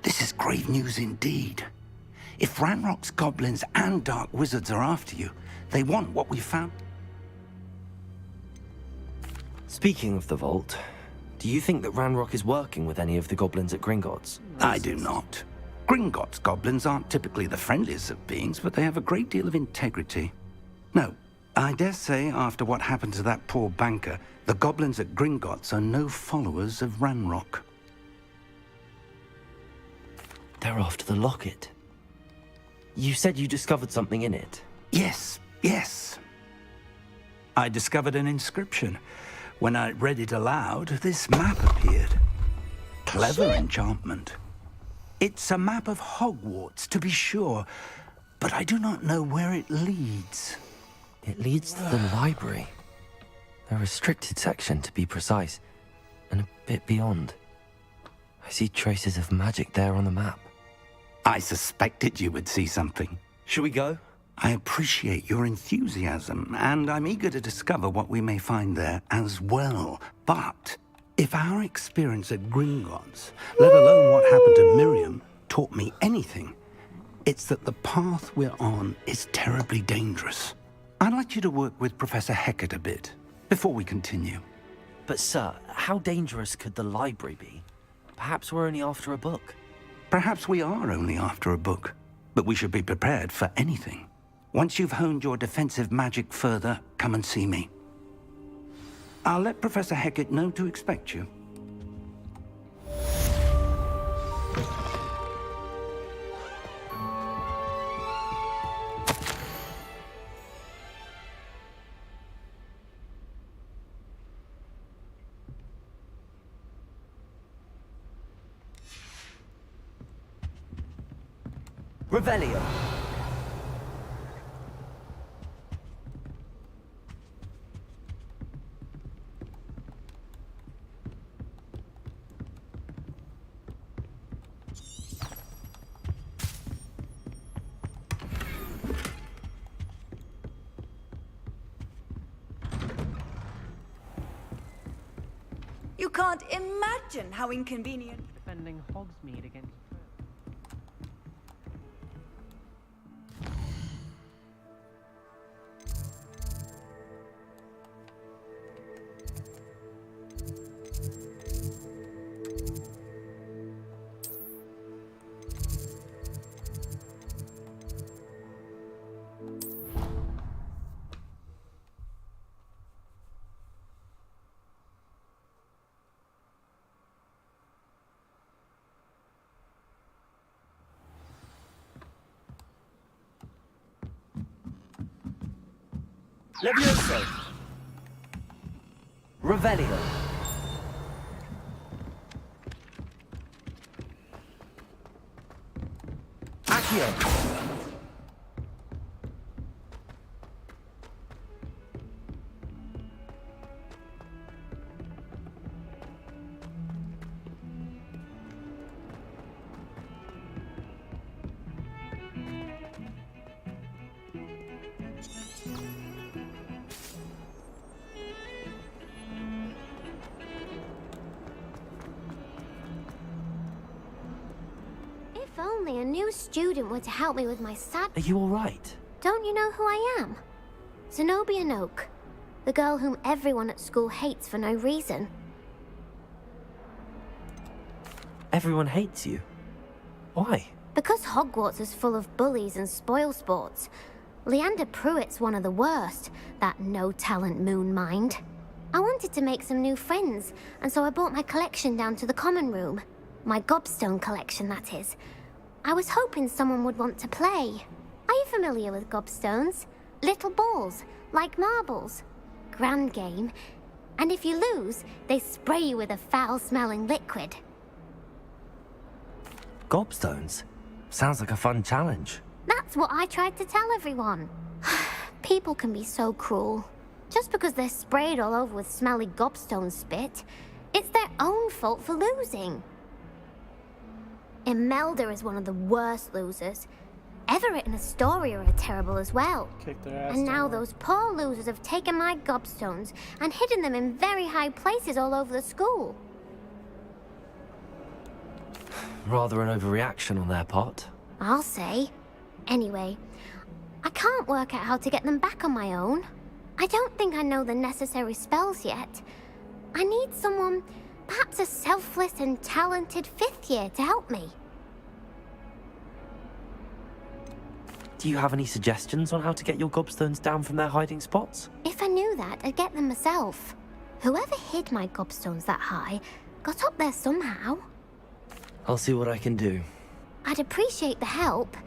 This is grave news indeed. If Ranrock's goblins and dark wizards are after you, they want what we found. Speaking of the vault, do you think that Ranrock is working with any of the goblins at Gringotts? I do not. Gringotts goblins aren't typically the friendliest of beings, but they have a great deal of integrity. No, I dare say after what happened to that poor banker, the goblins at Gringotts are no followers of Ranrock. They're after the locket. You said you discovered something in it. Yes, yes. I discovered an inscription. When I read it aloud, this map appeared. Clever enchantment. It's a map of Hogwarts, to be sure, but I do not know where it leads. It leads to the library. A restricted section, to be precise, and a bit beyond. I see traces of magic there on the map. I suspected you would see something. Shall we go? I appreciate your enthusiasm, and I'm eager to discover what we may find there as well. But if our experience at Gringotts, let alone what happened to Miriam, taught me anything, it's that the path we're on is terribly dangerous. I'd like you to work with Professor Hecat a bit before we continue. But sir, how dangerous could the library be? Perhaps we're only after a book. Perhaps we are only after a book, but we should be prepared for anything. Once you've honed your defensive magic further, come and see me. I'll let Professor Hecat know to expect you. Revelio. You can't imagine how inconvenient. Defending Hogsmeade against Levioso. Revelio. Accio. If only a new student were to help me with my sad... Are you all right? Don't you know who I am? Zenobia Noak, the girl whom everyone at school hates for no reason. Everyone hates you. Why? Because Hogwarts is full of bullies and spoilsports. Leander Pruitt's one of the worst, that no-talent moon mind. I wanted to make some new friends, and so I brought my collection down to the common room. My gobstone collection, that is. I was hoping someone would want to play. Are you familiar with gobstones? Little balls, like marbles. Grand game. And if you lose, they spray you with a foul-smelling liquid. Gobstones? Sounds like a fun challenge. That's what I tried to tell everyone. People can be so cruel. Just because they're sprayed all over with smelly gobstone spit, it's their own fault for losing. Imelda is one of the worst losers. Everett and Astoria are terrible as well. Kick their ass And now down. those poor losers have taken my gobstones and hidden them in very high places all over the school. Rather an overreaction on their part. I'll say. Anyway, I can't work out how to get them back on my own. I don't think I know the necessary spells yet. I need someone, perhaps a selfless and talented fifth year to help me. Do you have any suggestions on how to get your gobstones down from their hiding spots? If I knew that, I'd get them myself. Whoever hid my gobstones that high got up there somehow. I'll see what I can do. I'd appreciate the help.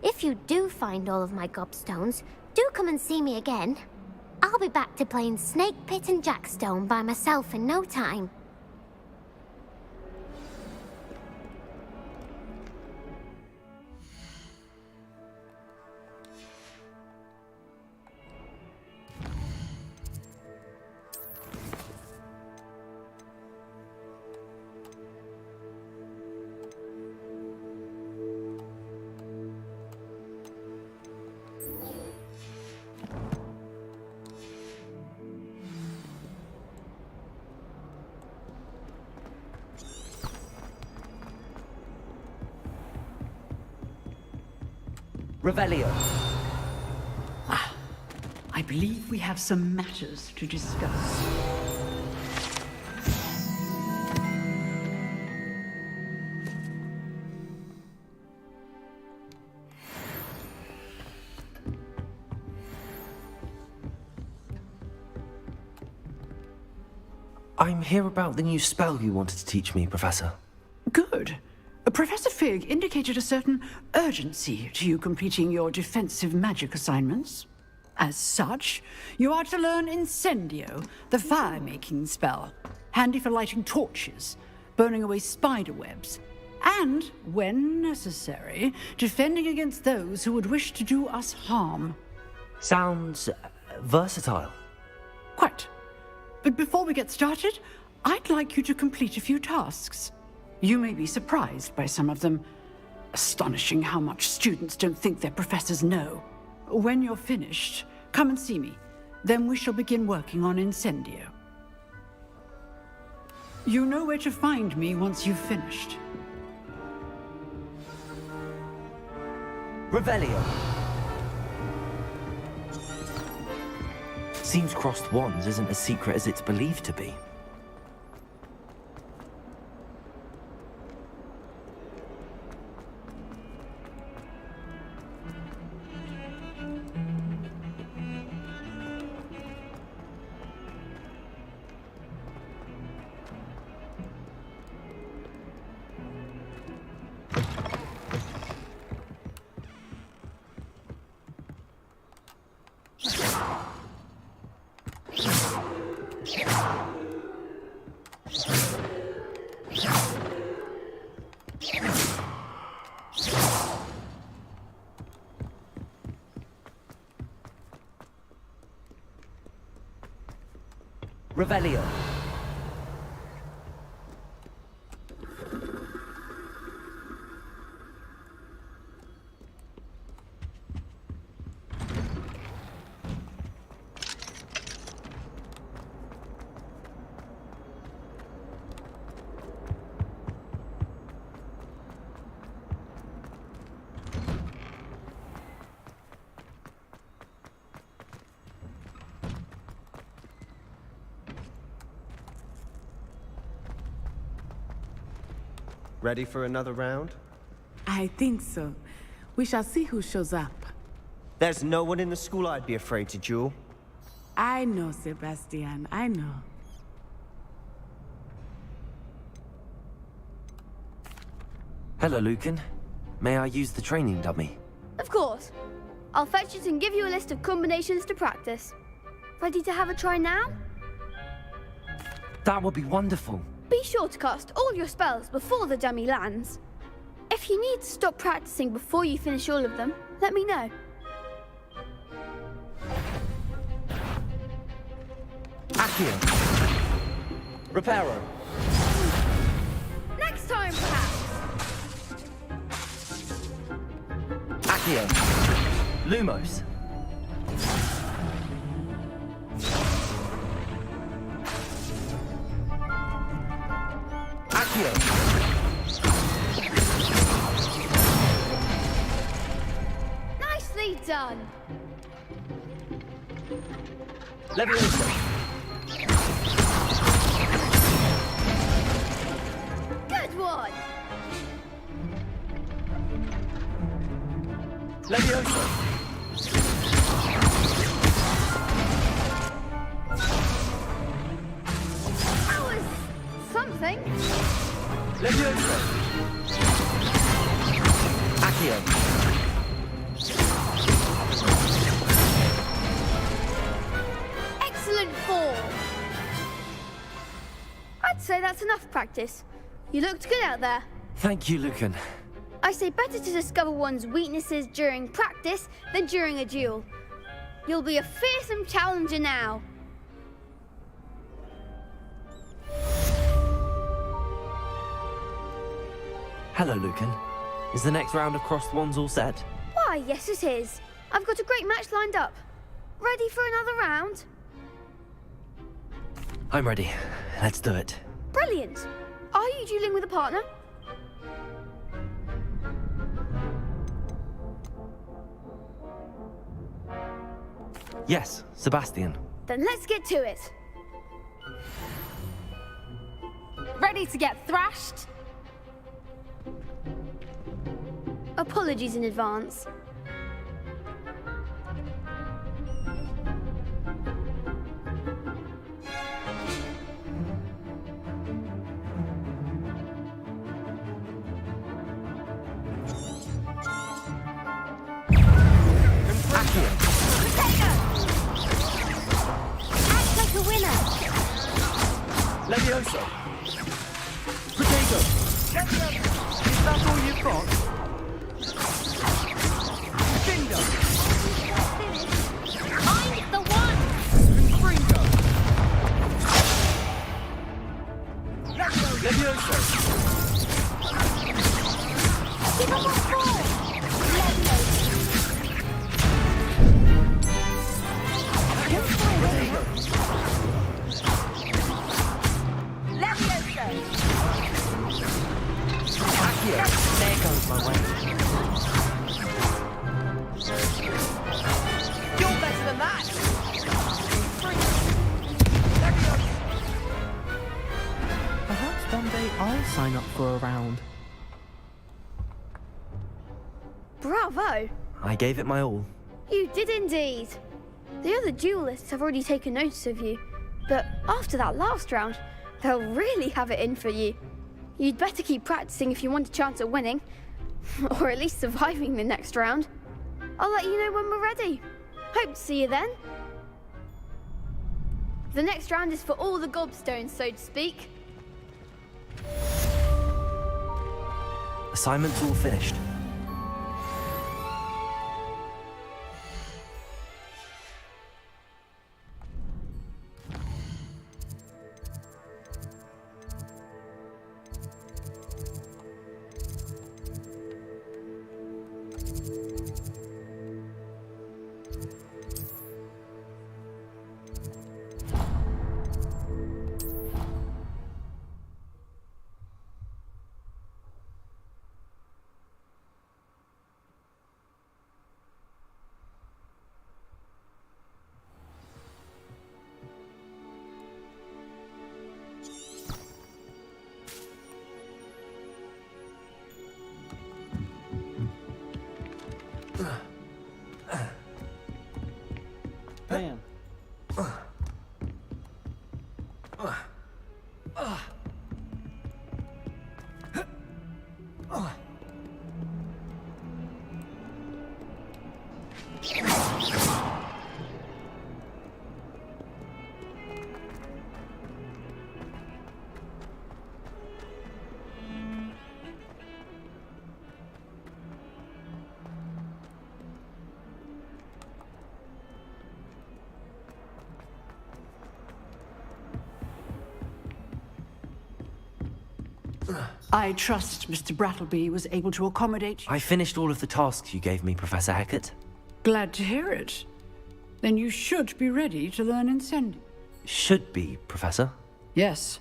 If you do find all of my gobstones, do come and see me again. I'll be back to playing Snake Pit and Jackstone by myself in no time. Revelio. I believe we have some matters to discuss. I'm here about the new spell you wanted to teach me, Professor. Good. Professor Fig indicated a certain urgency to you completing your defensive magic assignments. As such, you are to learn Incendio, the fire-making spell, handy for lighting torches, burning away spider webs, And, when necessary, defending against those who would wish to do us harm. Sounds versatile. Quite. But before we get started, I'd like you to complete a few tasks. You may be surprised by some of them. Astonishing how much students don't think their professors know. When you're finished, come and see me. Then we shall begin working on Incendio. You know where to find me once you've finished. Revelio. Seems crossed wands isn't as secret as it's believed to be. Revelio. Ready for another round? I think so. We shall see who shows up. There's no one in the school I'd be afraid to duel. I know, Sebastian. I know. Hello, Lucan. May I use the training dummy? Of course. I'll fetch it and give you a list of combinations to practice. Ready to have a try now? That would be wonderful. Be sure to cast all your spells before the dummy lands. If you need to stop practicing before you finish all of them, let me know. Accio. Reparo. Next time, perhaps. Accio. Lumos. Accio. Nicely done. Leviosa. Good one. Leviosa. That was something. Leviosa. Accio. Excellent form. I'd say that's enough practice. You looked good out there. Thank you, Lucan. I say better to discover one's weaknesses during practice than during a duel. You'll be a fearsome challenger now. Hello, Lucan. Is the next round of crossed wands all set? Why, yes it is. I've got a great match lined up. Ready for another round? I'm ready. Let's do it. Brilliant. Are you dueling with a partner? Yes, Sebastian. Then let's get to it. Ready to get thrashed? Apologies in advance. Act like a winner! Leviosa. Potato. That's all you've got? Bingo! Find the one! Gringo! Levioso! Give him a four! Levioso! There goes my way. You're better than that! Perhaps one day I'll sign up for a round. Bravo! I gave it my all. You did indeed. The other duelists have already taken notice of you, but after that last round, they'll really have it in for you. You'd better keep practicing if you want a chance at winning, or at least surviving the next round. I'll let you know when we're ready. Hope to see you then. The next round is for all the gobstones, so to speak. Assignment's all finished. Bam. I trust Mr. Brattleby was able to accommodate you. I finished all of the tasks you gave me, Professor Hecat. Glad to hear it. Then you should be ready to learn Incendium. Should be, Professor. Yes.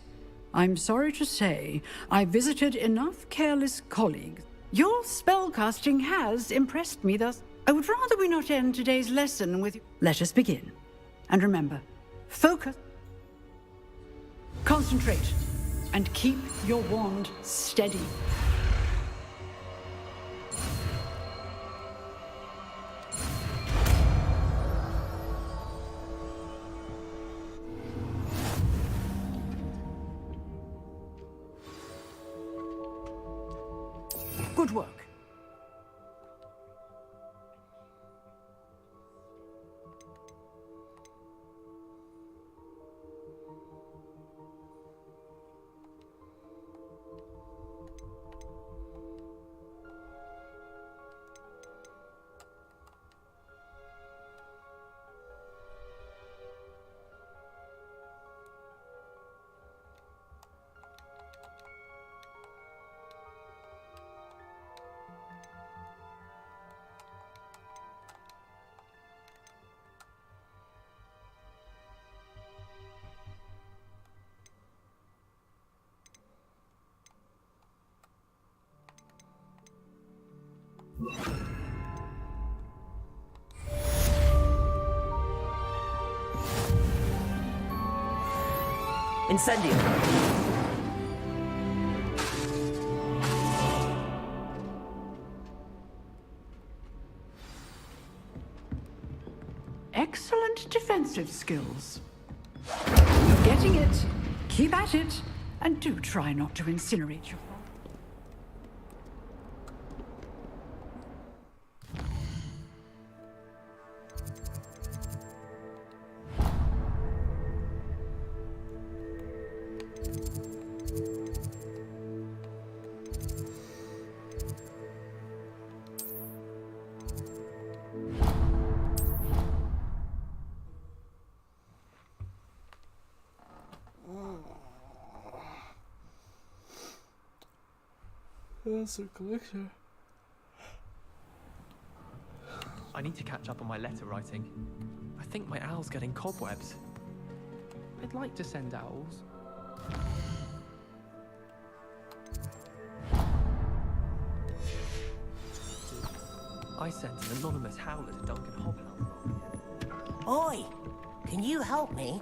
I'm sorry to say, I visited enough careless colleagues. Your spellcasting has impressed me thus. I would rather we not end today's lesson with... Let us begin. And remember, focus, concentrate, and keep your wand steady. Good work. Incendium! Excellent defensive skills. You're getting it. Keep at it. And do try not to incinerate your... Professor Collector. I need to catch up on my letter writing. I think my owl's getting cobwebs. I'd like to send owls. I sent an anonymous howler to Duncan Hobnob. Oi! Can you help me?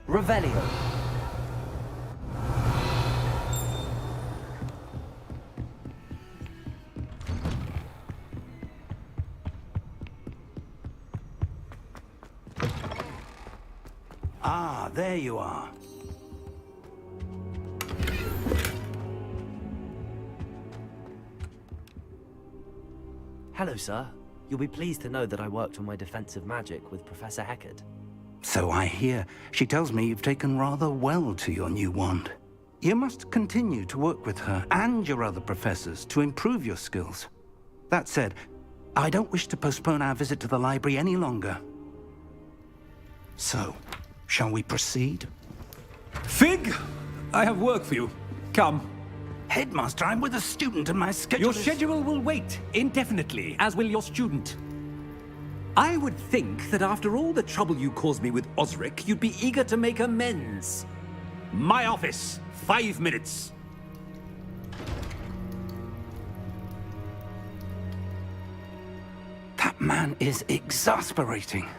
Revelio. Ah, there you are. Hello, sir. You'll be pleased to know that I worked on my defensive magic with Professor Heckard. So I hear. She tells me you've taken rather well to your new wand. You must continue to work with her and your other professors to improve your skills. That said, I don't wish to postpone our visit to the library any longer. So, shall we proceed? Fig! I have work for you. Come. Headmaster, I'm with a student and my schedule Your schedule will wait indefinitely, as will your student. I would think that after all the trouble you caused me with Osric, you'd be eager to make amends. My office, 5 minutes. That man is exasperating.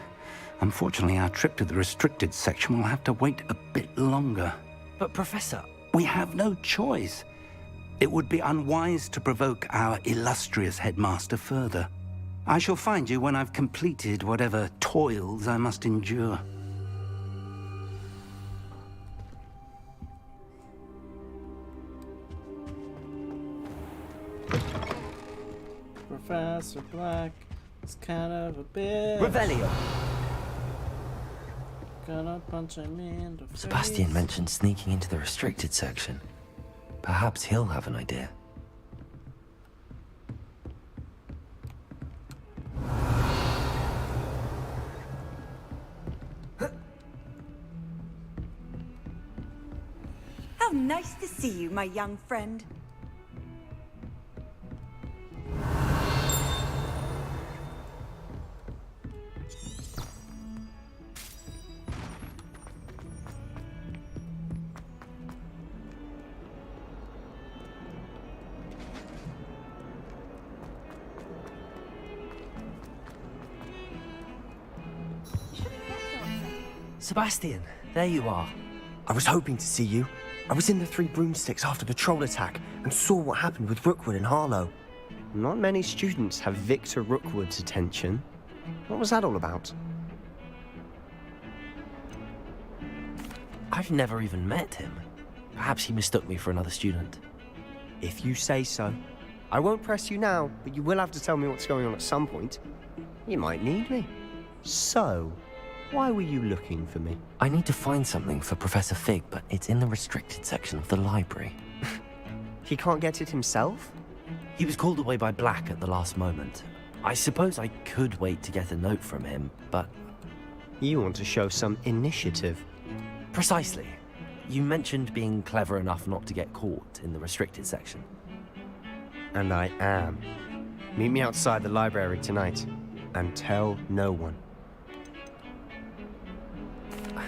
Unfortunately, our trip to the restricted section will have to wait a bit longer. But, Professor... We have no choice. It would be unwise to provoke our illustrious headmaster further. I shall find you when I've completed whatever toils I must endure. Professor Black is kind of a bitch. Revelio. Gonna punch him in the face. Sebastian mentioned sneaking into the restricted section. Perhaps he'll have an idea. How nice to see you, my young friend. Sebastian, there you are. I was hoping to see you. I was in the Three Broomsticks after the troll attack and saw what happened with Rookwood and Harlow. Not many students have Victor Rookwood's attention. What was that all about? I've never even met him. Perhaps he mistook me for another student. If you say so. I won't press you now, but you will have to tell me what's going on at some point. You might need me. So, why were you looking for me? I need to find something for Professor Fig, but it's in the restricted section of the library. He can't get it himself? He was called away by Black at the last moment. I suppose I could wait to get a note from him, but... You want to show some initiative. Precisely. You mentioned being clever enough not to get caught in the restricted section. And I am. Meet me outside the library tonight, and tell no one.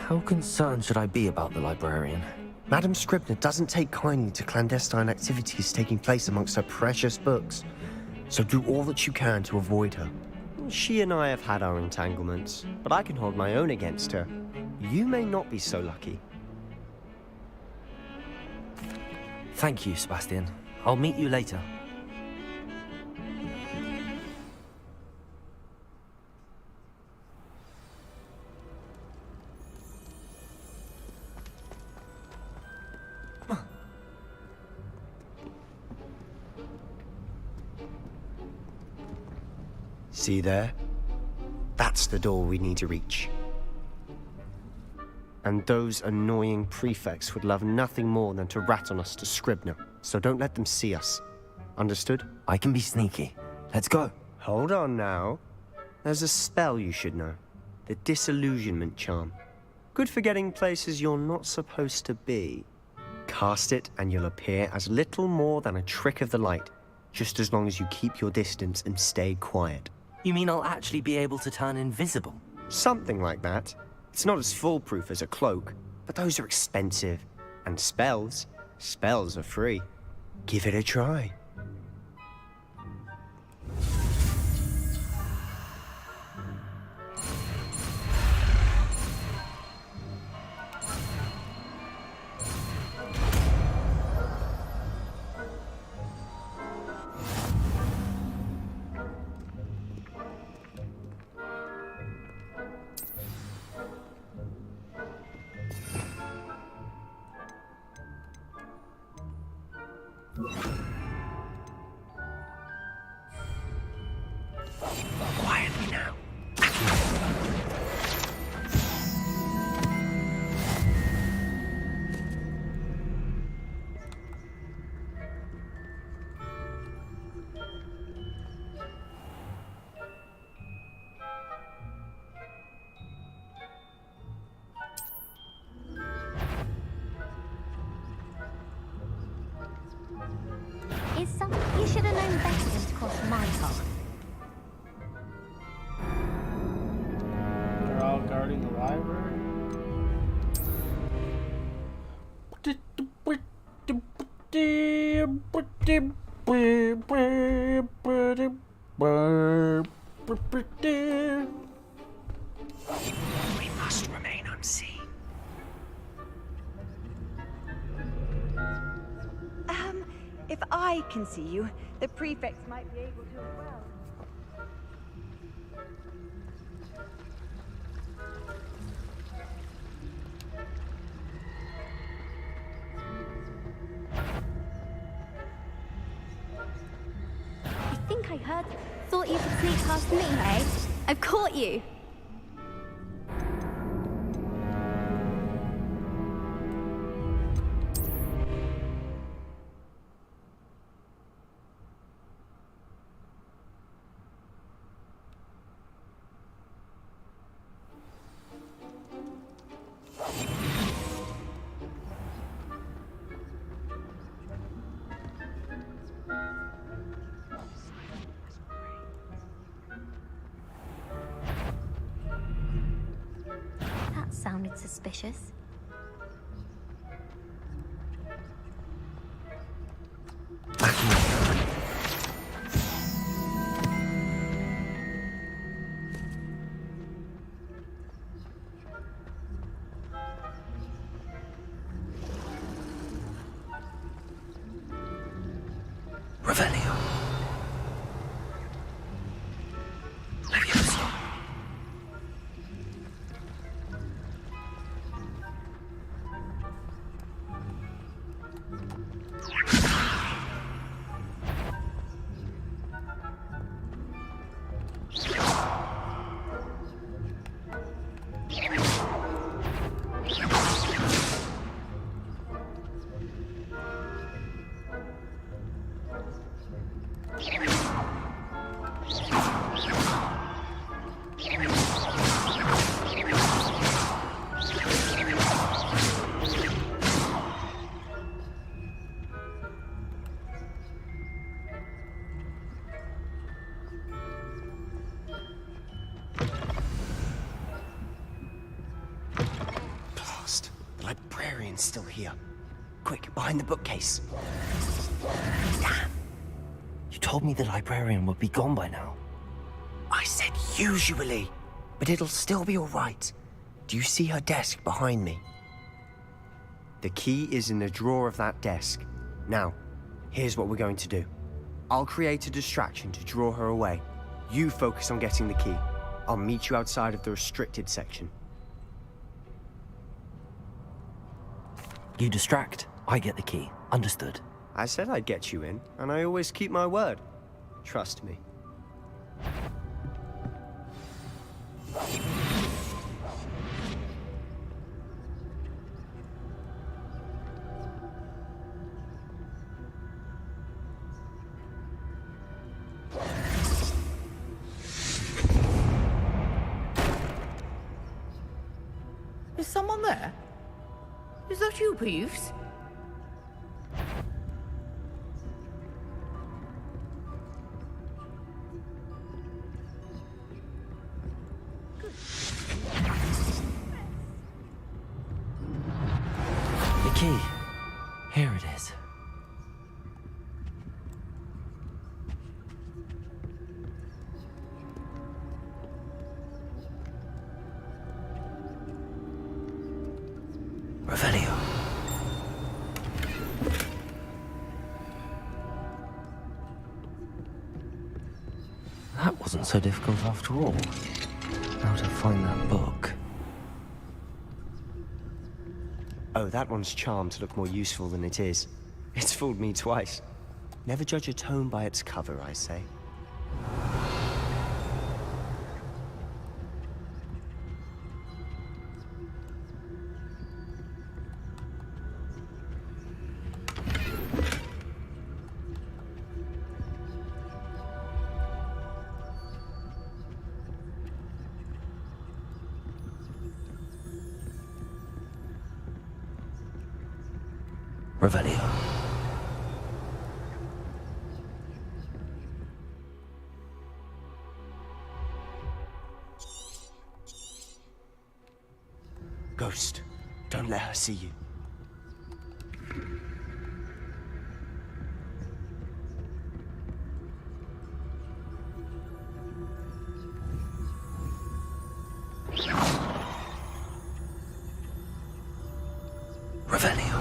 How concerned should I be about the librarian? Madam Scribner doesn't take kindly to clandestine activities taking place amongst her precious books, so do all that you can to avoid her. She and I have had our entanglements, but I can hold my own against her. You may not be so lucky. Thank you, Sebastian. I'll meet you later. See there? That's the door we need to reach. And those annoying prefects would love nothing more than to rat on us to Scribner, so don't let them see us. Understood? I can be sneaky. Let's go. Hold on now. There's a spell you should know. The disillusionment charm. Good for getting places you're not supposed to be. Cast it and you'll appear as little more than a trick of the light, just as long as you keep your distance and stay quiet. You mean I'll actually be able to turn invisible? Something like that. It's not as foolproof as a cloak, but those are expensive. And spells are free. Give it a try. Quietly now. Is something you should have known better than to cross my path. They're all guarding the library. We must remain unseen. If I can see you, the prefects might be able to as well. I think I heard. Thought you could sneak past me, eh? I've caught you. That sounded suspicious. Revelio. Leviosa. Blast. The librarian's still here. Quick, behind the bookcase. Damn. You told me the librarian would be gone by now. I said usually, but it'll still be all right. Do you see her desk behind me? The key is in the drawer of that desk. Now, here's what we're going to do. I'll create a distraction to draw her away. You focus on getting the key. I'll meet you outside of the restricted section. You distract, I get the key. Understood. I said I'd get you in, and I always keep my word. Trust me. there? Is that you, Peeves? The key. Here it is. Revelio. That wasn't so difficult after all. How to find that book. Oh, that one's charmed to look more useful than it is. It's fooled me twice. Never judge a tome by its cover, I say. Revelio. Ghost, don't let her see you. Revelio.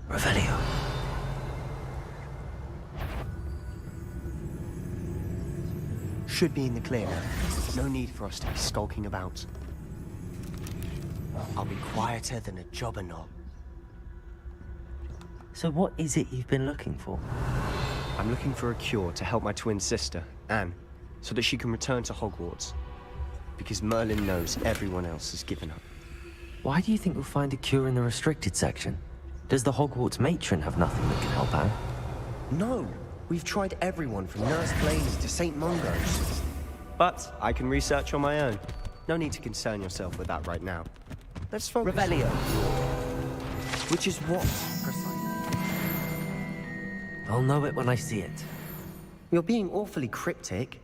Revelio. Should be in the clear now. No need for us to be skulking about. I'll be quieter than a jobber knob. So what is it you've been looking for? I'm looking for a cure to help my twin sister, Anne, so that she can return to Hogwarts. Because Merlin knows everyone else has given up. Why do you think we'll find a cure in the restricted section? Does the Hogwarts matron have nothing that can help Anne? No! We've tried everyone from Nurse Blaine to St. Mungo's. But I can research on my own. No need to concern yourself with that right now. Let's focus. Revelio. Which is what, precisely? I'll know it when I see it. You're being awfully cryptic.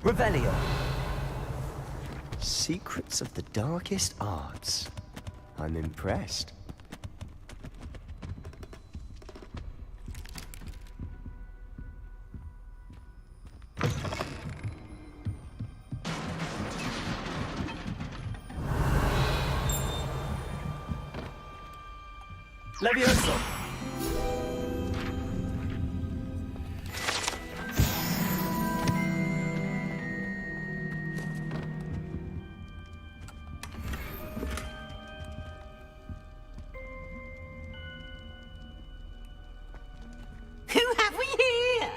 Revelio. Secrets of the darkest arts. I'm impressed. Levioso. Who have we here?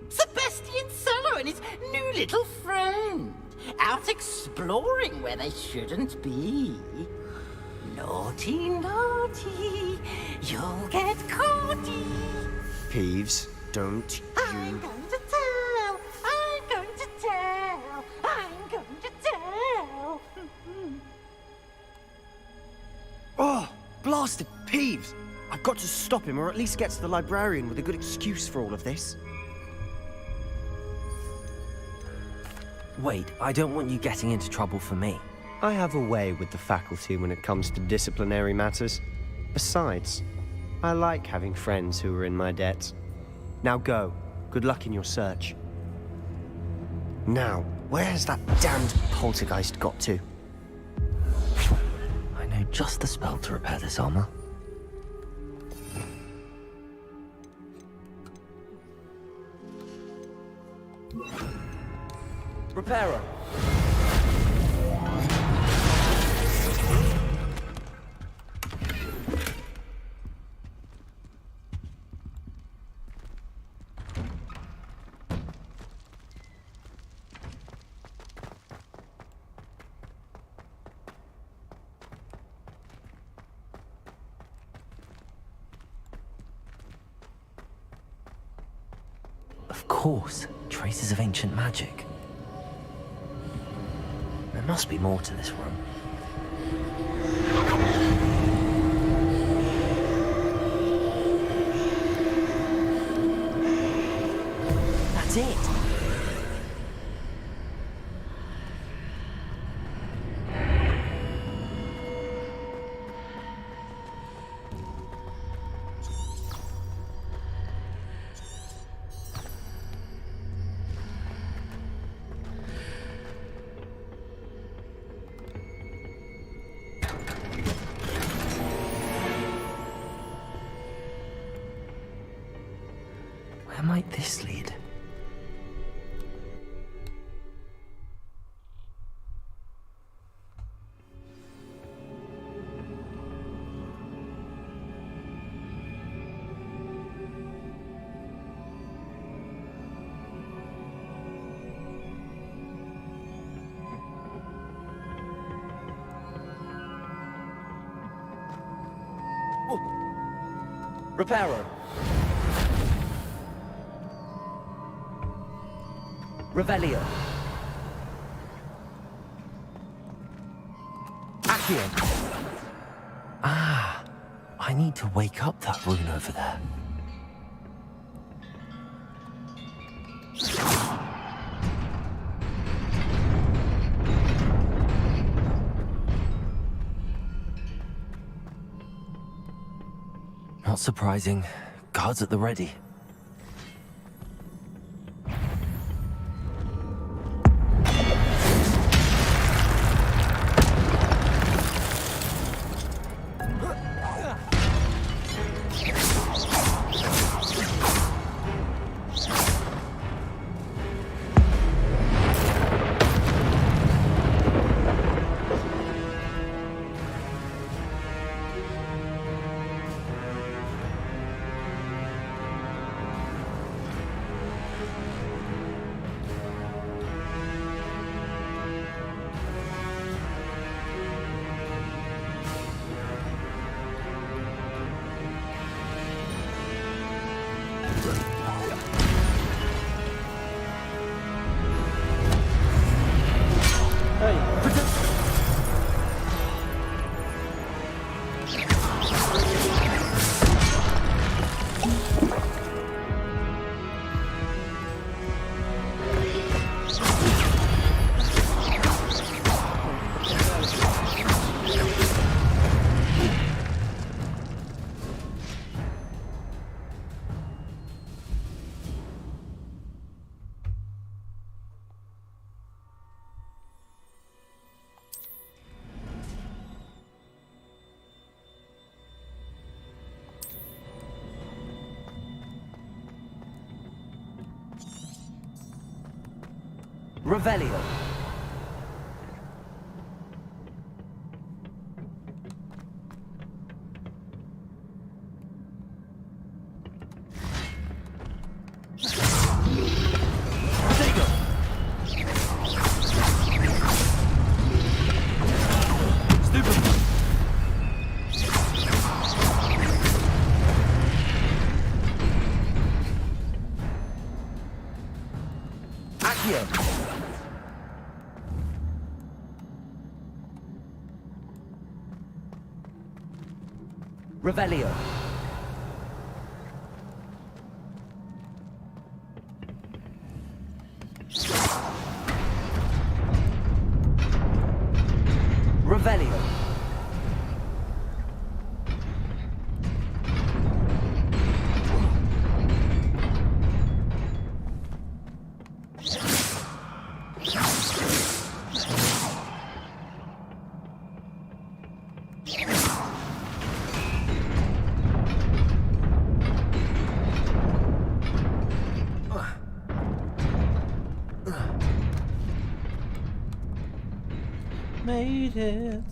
Sebastian Sallow and his new little friend. Out exploring where they shouldn't be. Naughty, naughty, you'll get caughty. Peeves, don't I'm going to tell, I'm going to tell, I'm going to tell. Oh, blasted Peeves! I've got to stop him, or at least get to the librarian with a good excuse for all of this. Wait, I don't want you getting into trouble for me. I have a way with the faculty when it comes to disciplinary matters. Besides, I like having friends who are in my debt. Now go. Good luck in your search. Now, where has that damned poltergeist got to? I know just the spell to repair this armor. Repairer. Of course, traces of ancient magic. There must be more to this room. That's it! Where might this lead? Repairer. Revelio. Accio. Ah, I need to wake up that rune over there. Not surprising. Guards at the ready. Revelio. Revelio. Revelio. Made it.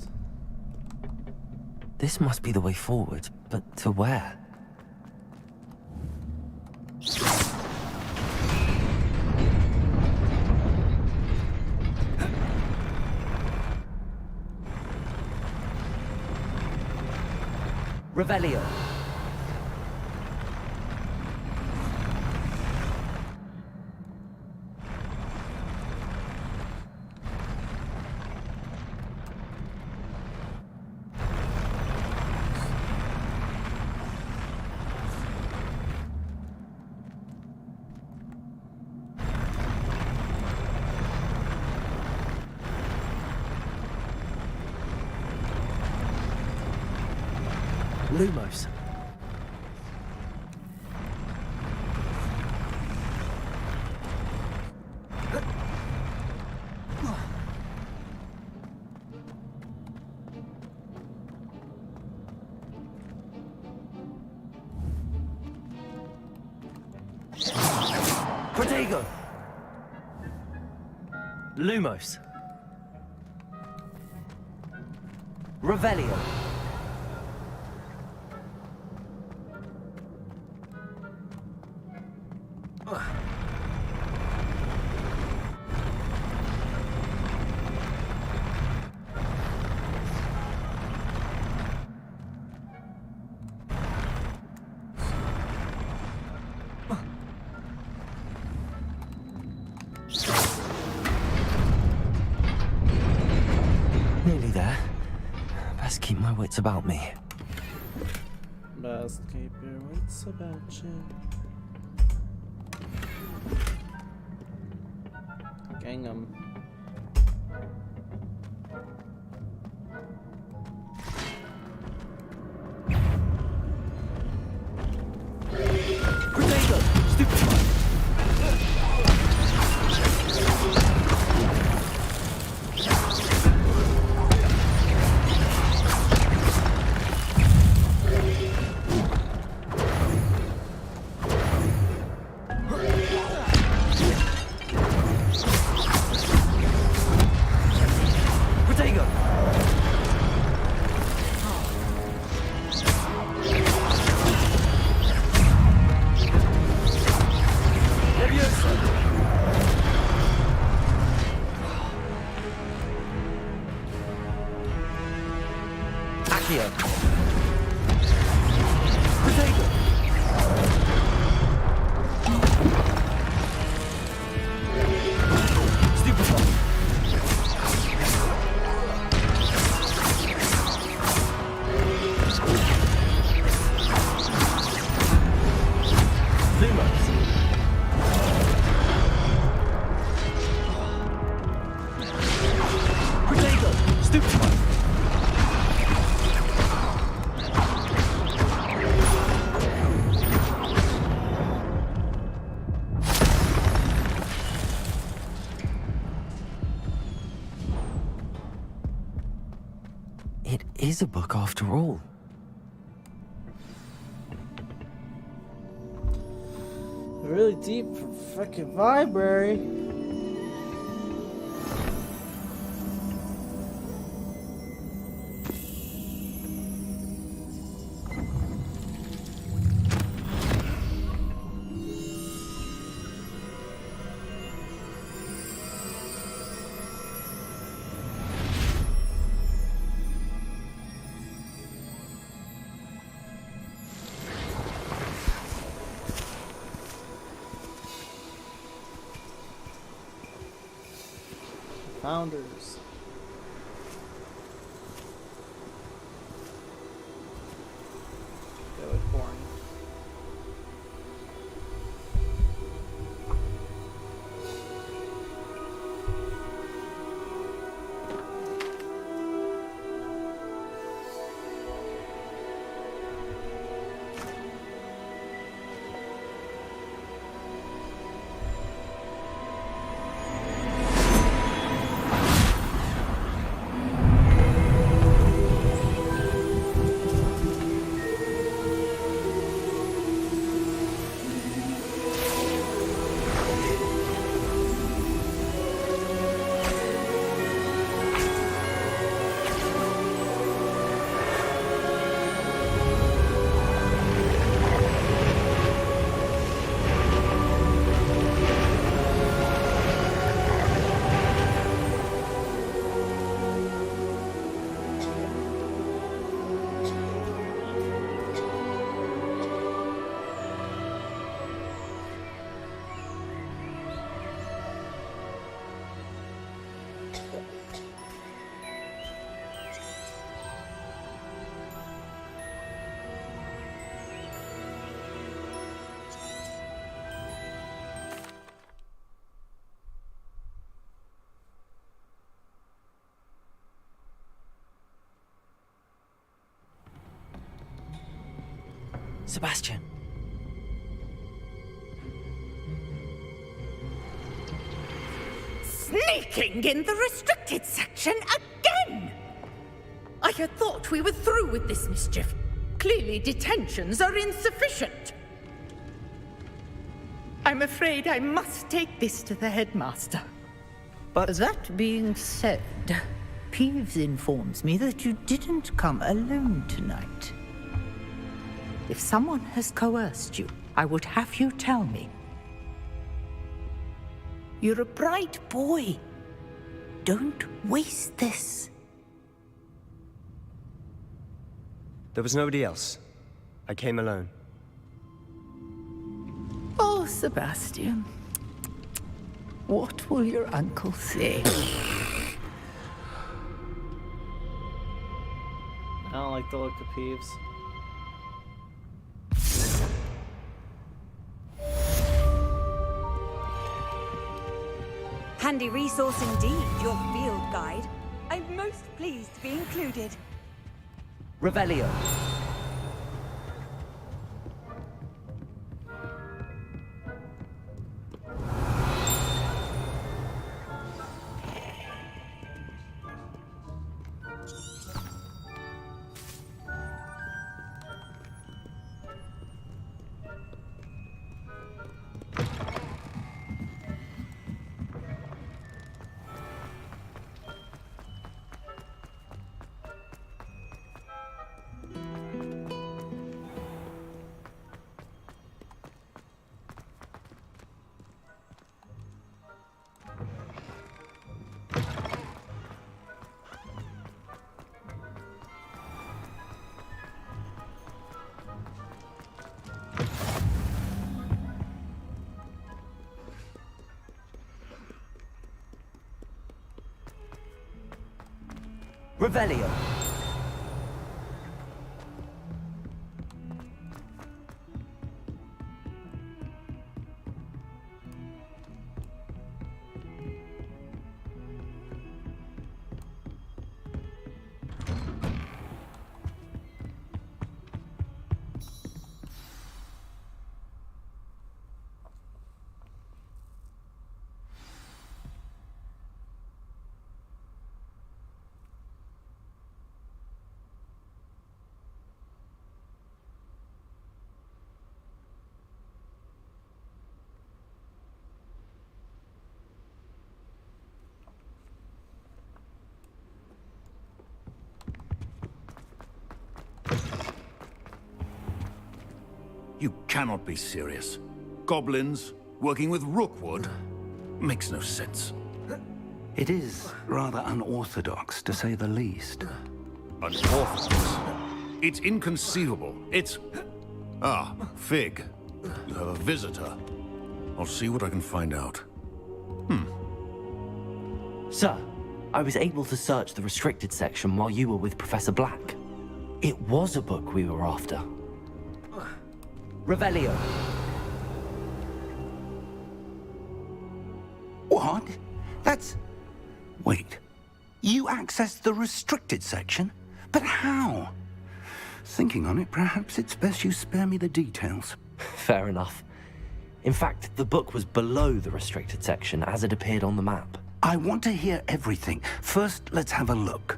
This must be the way forward, but to where? Revelio. Lumos. Protego. Lumos. Revelio. Nearly there. Best keep my wits about me. Best keep your wits about you. Gangnam. Protego. Stupefy. Protego. Leviosa. Accio. Protego. Stupefy. Lumos. Protego. Stupefy. It is a book after all. Really deep freaking library. Founders. That was boring. Sebastian. Sneaking in the restricted section again! I had thought we were through with this mischief. Clearly detentions are insufficient. I'm afraid I must take this to the headmaster. But that being said, Peeves informs me that you didn't come alone tonight. If someone has coerced you, I would have you tell me. You're a bright boy. Don't waste this. There was nobody else. I came alone. Oh, Sebastian. What will your uncle say? I don't like the look of Peeves. Handy resource indeed, your field guide. I'm most pleased to be included. Revelio. Revelio. You cannot be serious. Goblins working with Rookwood? Makes no sense. It is rather unorthodox, to say the least. Unorthodox? It's inconceivable. It's... Ah, Fig. You have a visitor. I'll see what I can find out. Sir, I was able to search the restricted section while you were with Professor Black. It was a book we were after. Revelio. What? That's... Wait. You accessed the restricted section? But how? Thinking on it, perhaps it's best you spare me the details. Fair enough. In fact, the book was below the restricted section as it appeared on the map. I want to hear everything. First, let's have a look.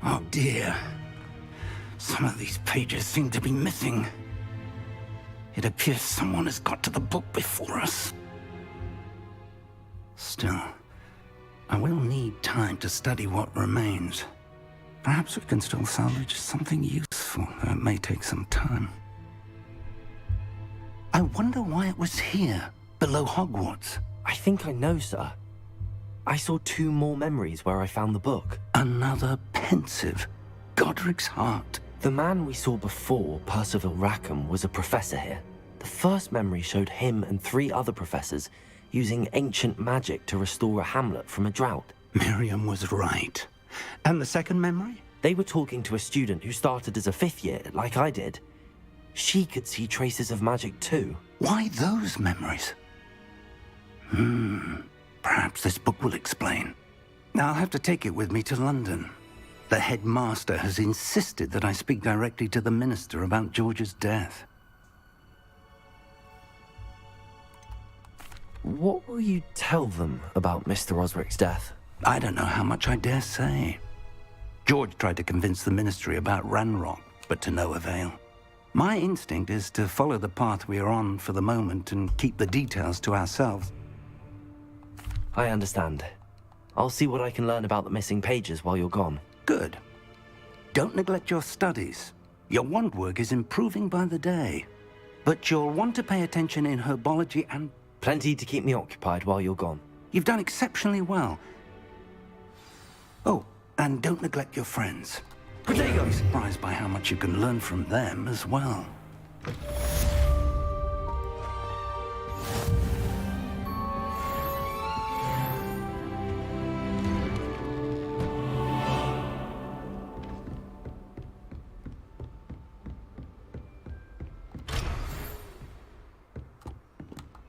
Oh dear. Some of these pages seem to be missing. It appears someone has got to the book before us. Still, I will need time to study what remains. Perhaps we can still salvage something useful, though it may take some time. I wonder why it was here, below Hogwarts. I think I know, sir. I saw 2 more memories where I found the book. Another pensive Godric's heart. The man we saw before, Percival Rackham, was a professor here. The first memory showed him and 3 other professors using ancient magic to restore a hamlet from a drought. Miriam was right. And the second memory? They were talking to a student who started as a 5th year, like I did. She could see traces of magic too. Why those memories? Perhaps this book will explain. I'll have to take it with me to London. The headmaster has insisted that I speak directly to the minister about George's death. What will you tell them about Mr. Osric's death? I don't know how much I dare say. George tried to convince the ministry about Ranrock, but to no avail. My instinct is to follow the path we are on for the moment and keep the details to ourselves. I understand. I'll see what I can learn about the missing pages while you're gone. Good. Don't neglect your studies. Your wand work is improving by the day. But you'll want to pay attention in herbology and... Plenty to keep me occupied while you're gone. You've done exceptionally well. Oh, and don't neglect your friends. You'll be surprised by how much you can learn from them as well.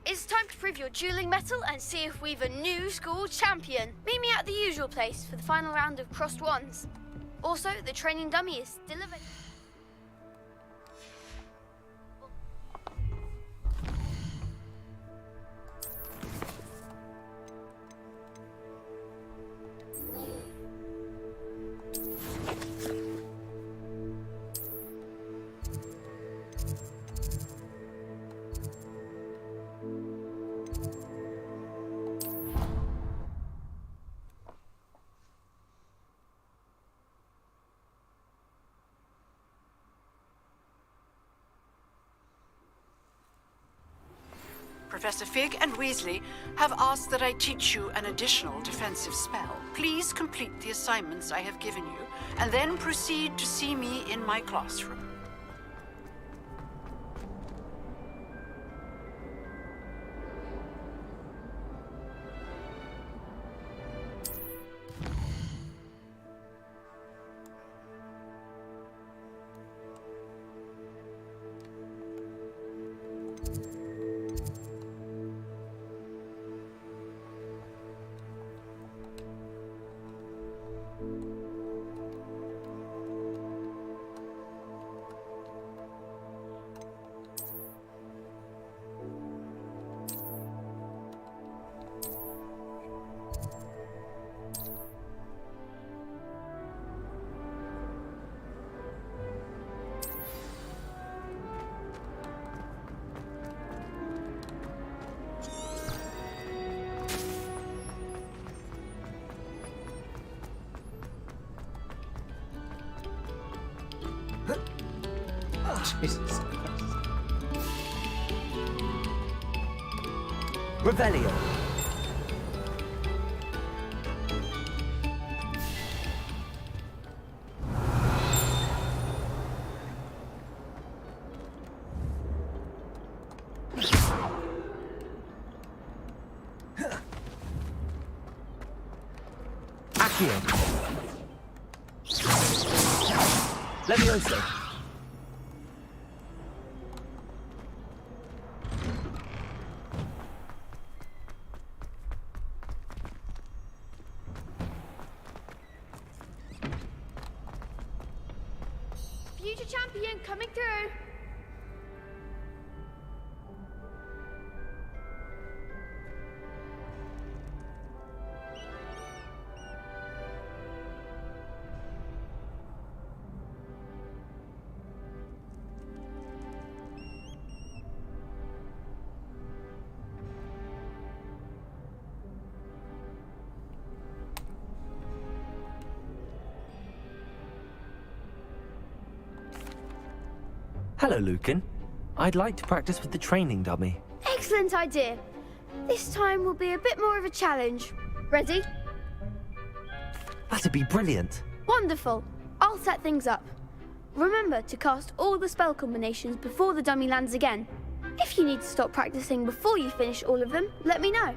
It's time to prove your dueling mettle and see if we've a new school champion. Meet me at the usual place for the final round of crossed wands. Also, the training dummy is still available. Professor Fig and Weasley have asked that I teach you an additional defensive spell. Please complete the assignments I have given you, and then proceed to see me in my classroom. Jesus Christ. Revelio. Accio. Levioso. Future champion coming through. Hello, Lucan. I'd like to practice with the training dummy. Excellent idea. This time will be a bit more of a challenge. Ready? That'd be brilliant. Wonderful. I'll I'll set things up. Remember to cast all the spell combinations before the dummy lands again. If you need to stop practicing before you finish all of them, let me know.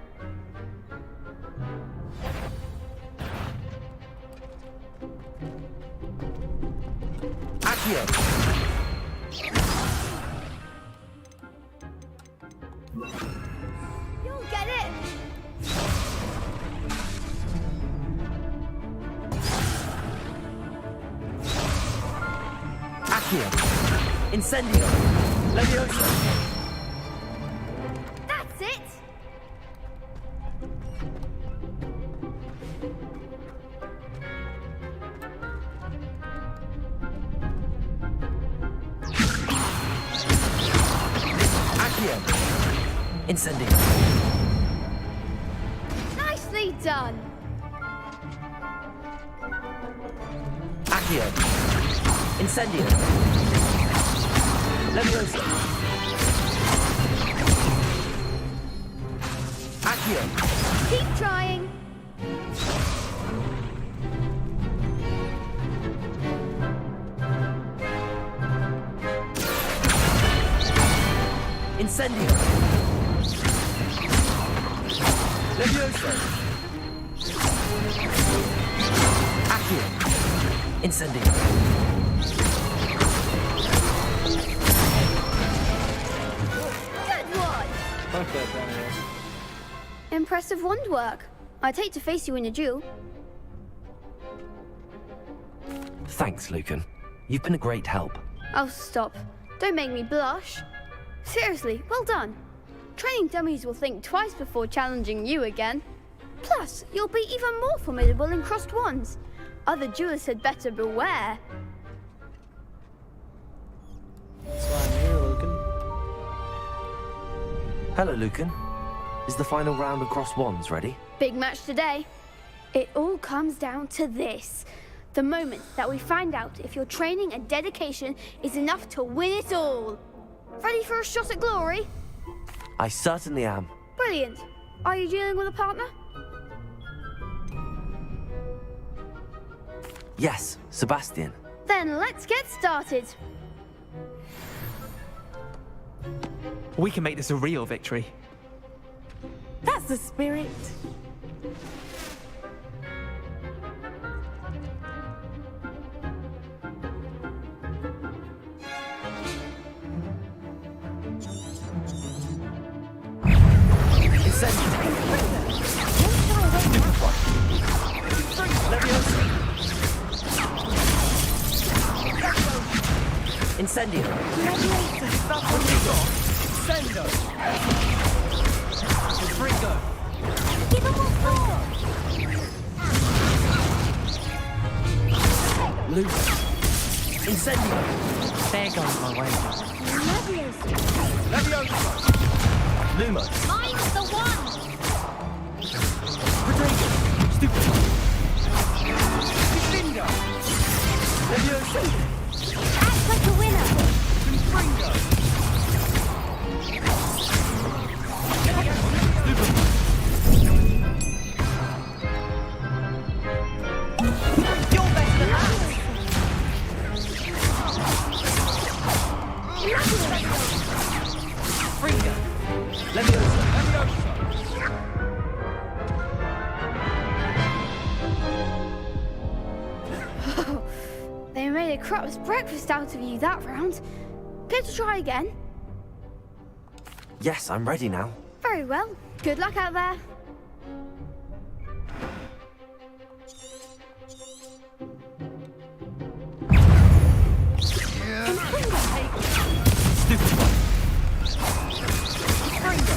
Accio! You'll get it! Accio! Incendio! Leviosa! That's it! Accio! Incendio! Nicely done! Accio! Incendio! Leviosa! Accio! Keep trying! Incendio! Leviosa! Accio! Incendio! Good one! Fuck that down here. Impressive wand work. I'd hate to face you in a duel. Thanks, Lucan. You've been a great help. Oh, stop. Don't make me blush. Seriously, well done. Training dummies will think twice before challenging you again. Plus, you'll be even more formidable in crossed wands. Other duelists had better beware. That's why I'm here, Lucan. Hello, Lucan. Is the final round across wands ready? Big match today. It all comes down to this. The moment that we find out if your training and dedication is enough to win it all. Ready for a shot at glory? I certainly am. Brilliant. Are you dealing with a partner? Yes, Sebastian. Then let's get started. We can make this a real victory. That's the spirit. Incendio! Sendo! Confringo! Give him one more! Luca! Incendio! There goes my wager. Leviosa! Luma! Mine's the one! Protego! Stupid! Defendo! Leviosa! Act like a winner! Confringo! You're better than that! Fringo! Leviosa! They made a crap's breakfast out of you that round. Care to try again? Yes, I'm ready now. Very well. Good luck out there. Stupid one! Fringo!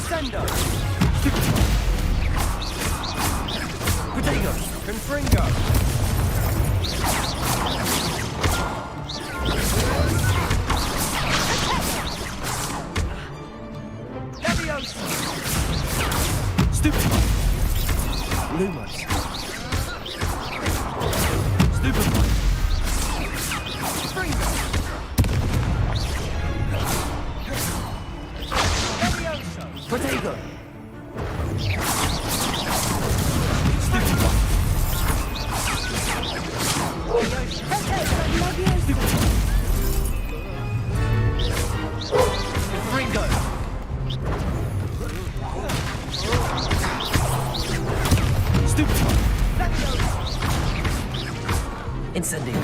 Sendo! Stupid one! Protego! Confringo! Leviosa! Ringo! Stupefy! Incendio.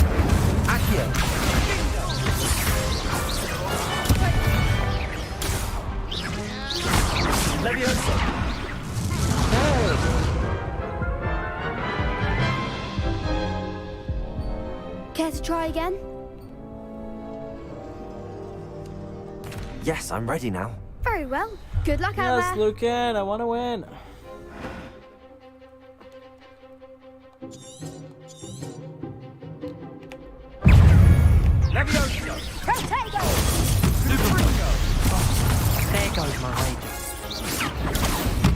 Accio. Levioso! Care to try again? Yes, I'm ready now. Very well. Good luck out Yes, there. Lucan, I want to win. Levioso! Protego! Ringo! There goes my wager.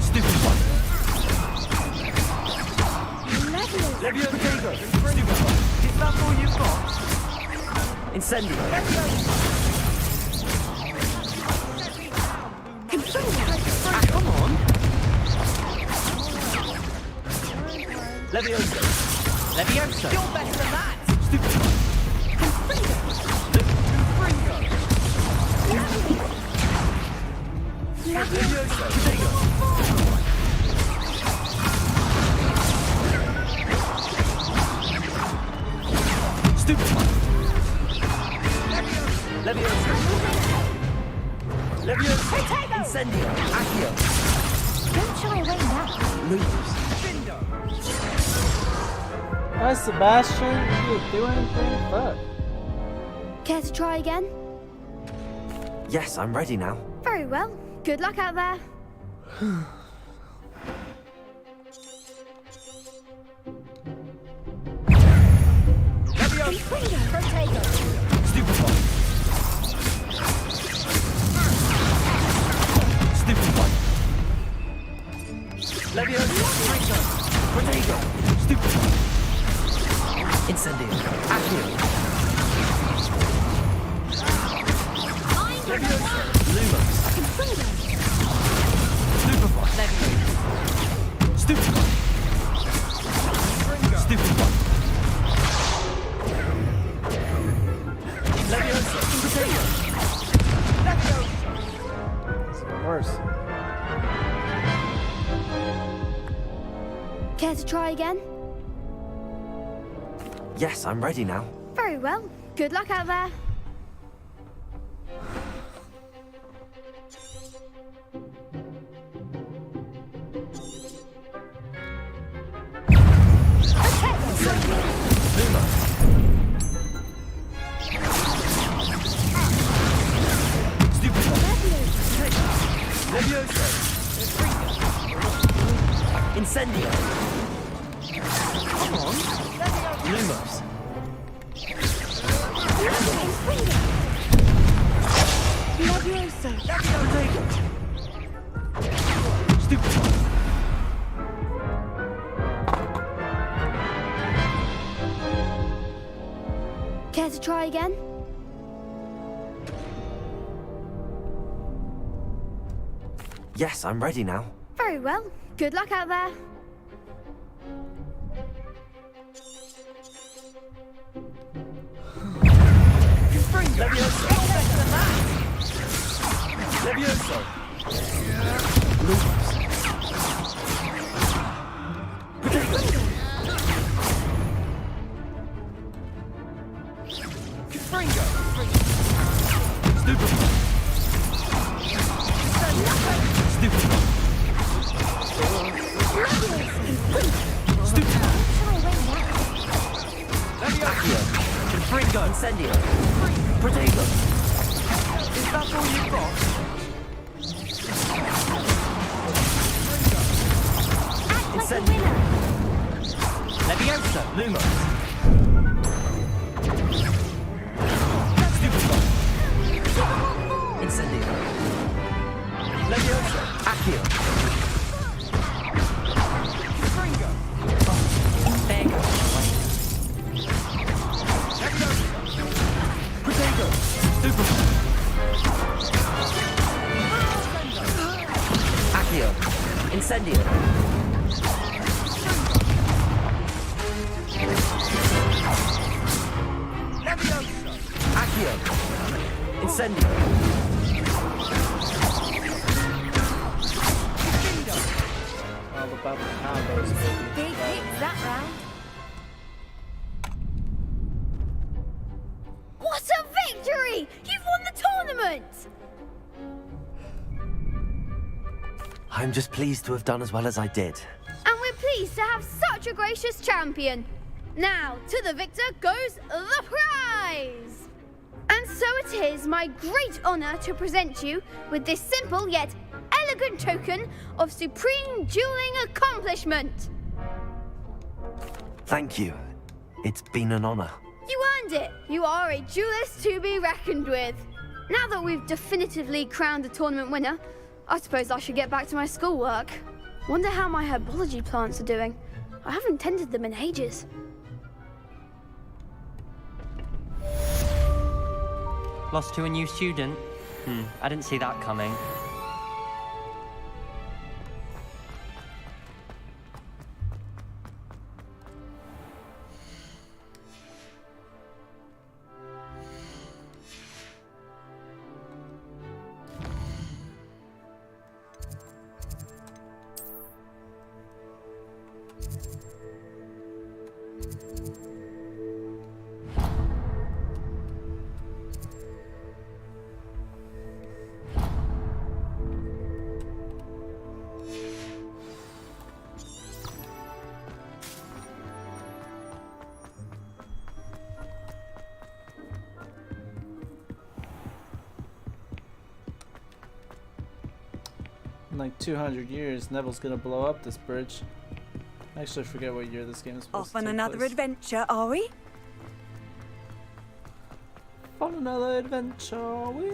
Stupefy! Levioso! Levioso! Stupefy! Is that all you've got? Incendio. Ah, come on! Levioso! Levioso! You're better than that! Stupefy! Levioso! Protego! Stupefy! Levioso! Levioso! Incendio. Accio. Don't shy away now. Hi, Sebastian. You didn't do anything? Fuck. Care to try again? Yes, I'm ready now. Very well. Good luck out there. Protego! Stupefy! Stupefy! Levioso! Protego! Stupefy! Incendio. Accio. Levioso! Lumos! Stupefy! Stupefy! Stupefy! Levioso! Protego! It's worse. Care to try again? Yes, I'm ready now. Very well. Good luck out there. Levioso! Incendio. Come on! Lumos. Levioso! Protego! Stupefy! Care to try again? Yes, I'm ready now. Very well. Good luck out there. Levioso! Levioso! Lumos! Protego! Ringo! Stupefy! Stupefy! Stupefy! Accio. Ringo! Incendio. Protego. Is that all you've got? Incendio. Levioso! Lumos. Stupefy! Incendio. Levioso! Accio. Ringo! There goes my wager. Protego! Stupefy! Accio. Incendio. Accio! Incendio! All about the combos, baby. Big hits that round. What a victory! You've won the tournament! I'm just pleased to have done as well as I did. And we're pleased to have such a gracious champion. Now, to the victor goes the prize! And so it is my great honor to present you with this simple yet elegant token of supreme dueling accomplishment. Thank you. It's been an honor. You earned it. You are a duelist to be reckoned with. Now that we've definitively crowned the tournament winner, I suppose I should get back to my schoolwork. Wonder how my herbology plants are doing. I haven't tended them in ages. Lost to a new student? I didn't see that coming. In like 200 years, Neville's gonna blow up this bridge. Actually, I forget what year this game is supposed Off to on take another place. adventure, are we? On another adventure, are we?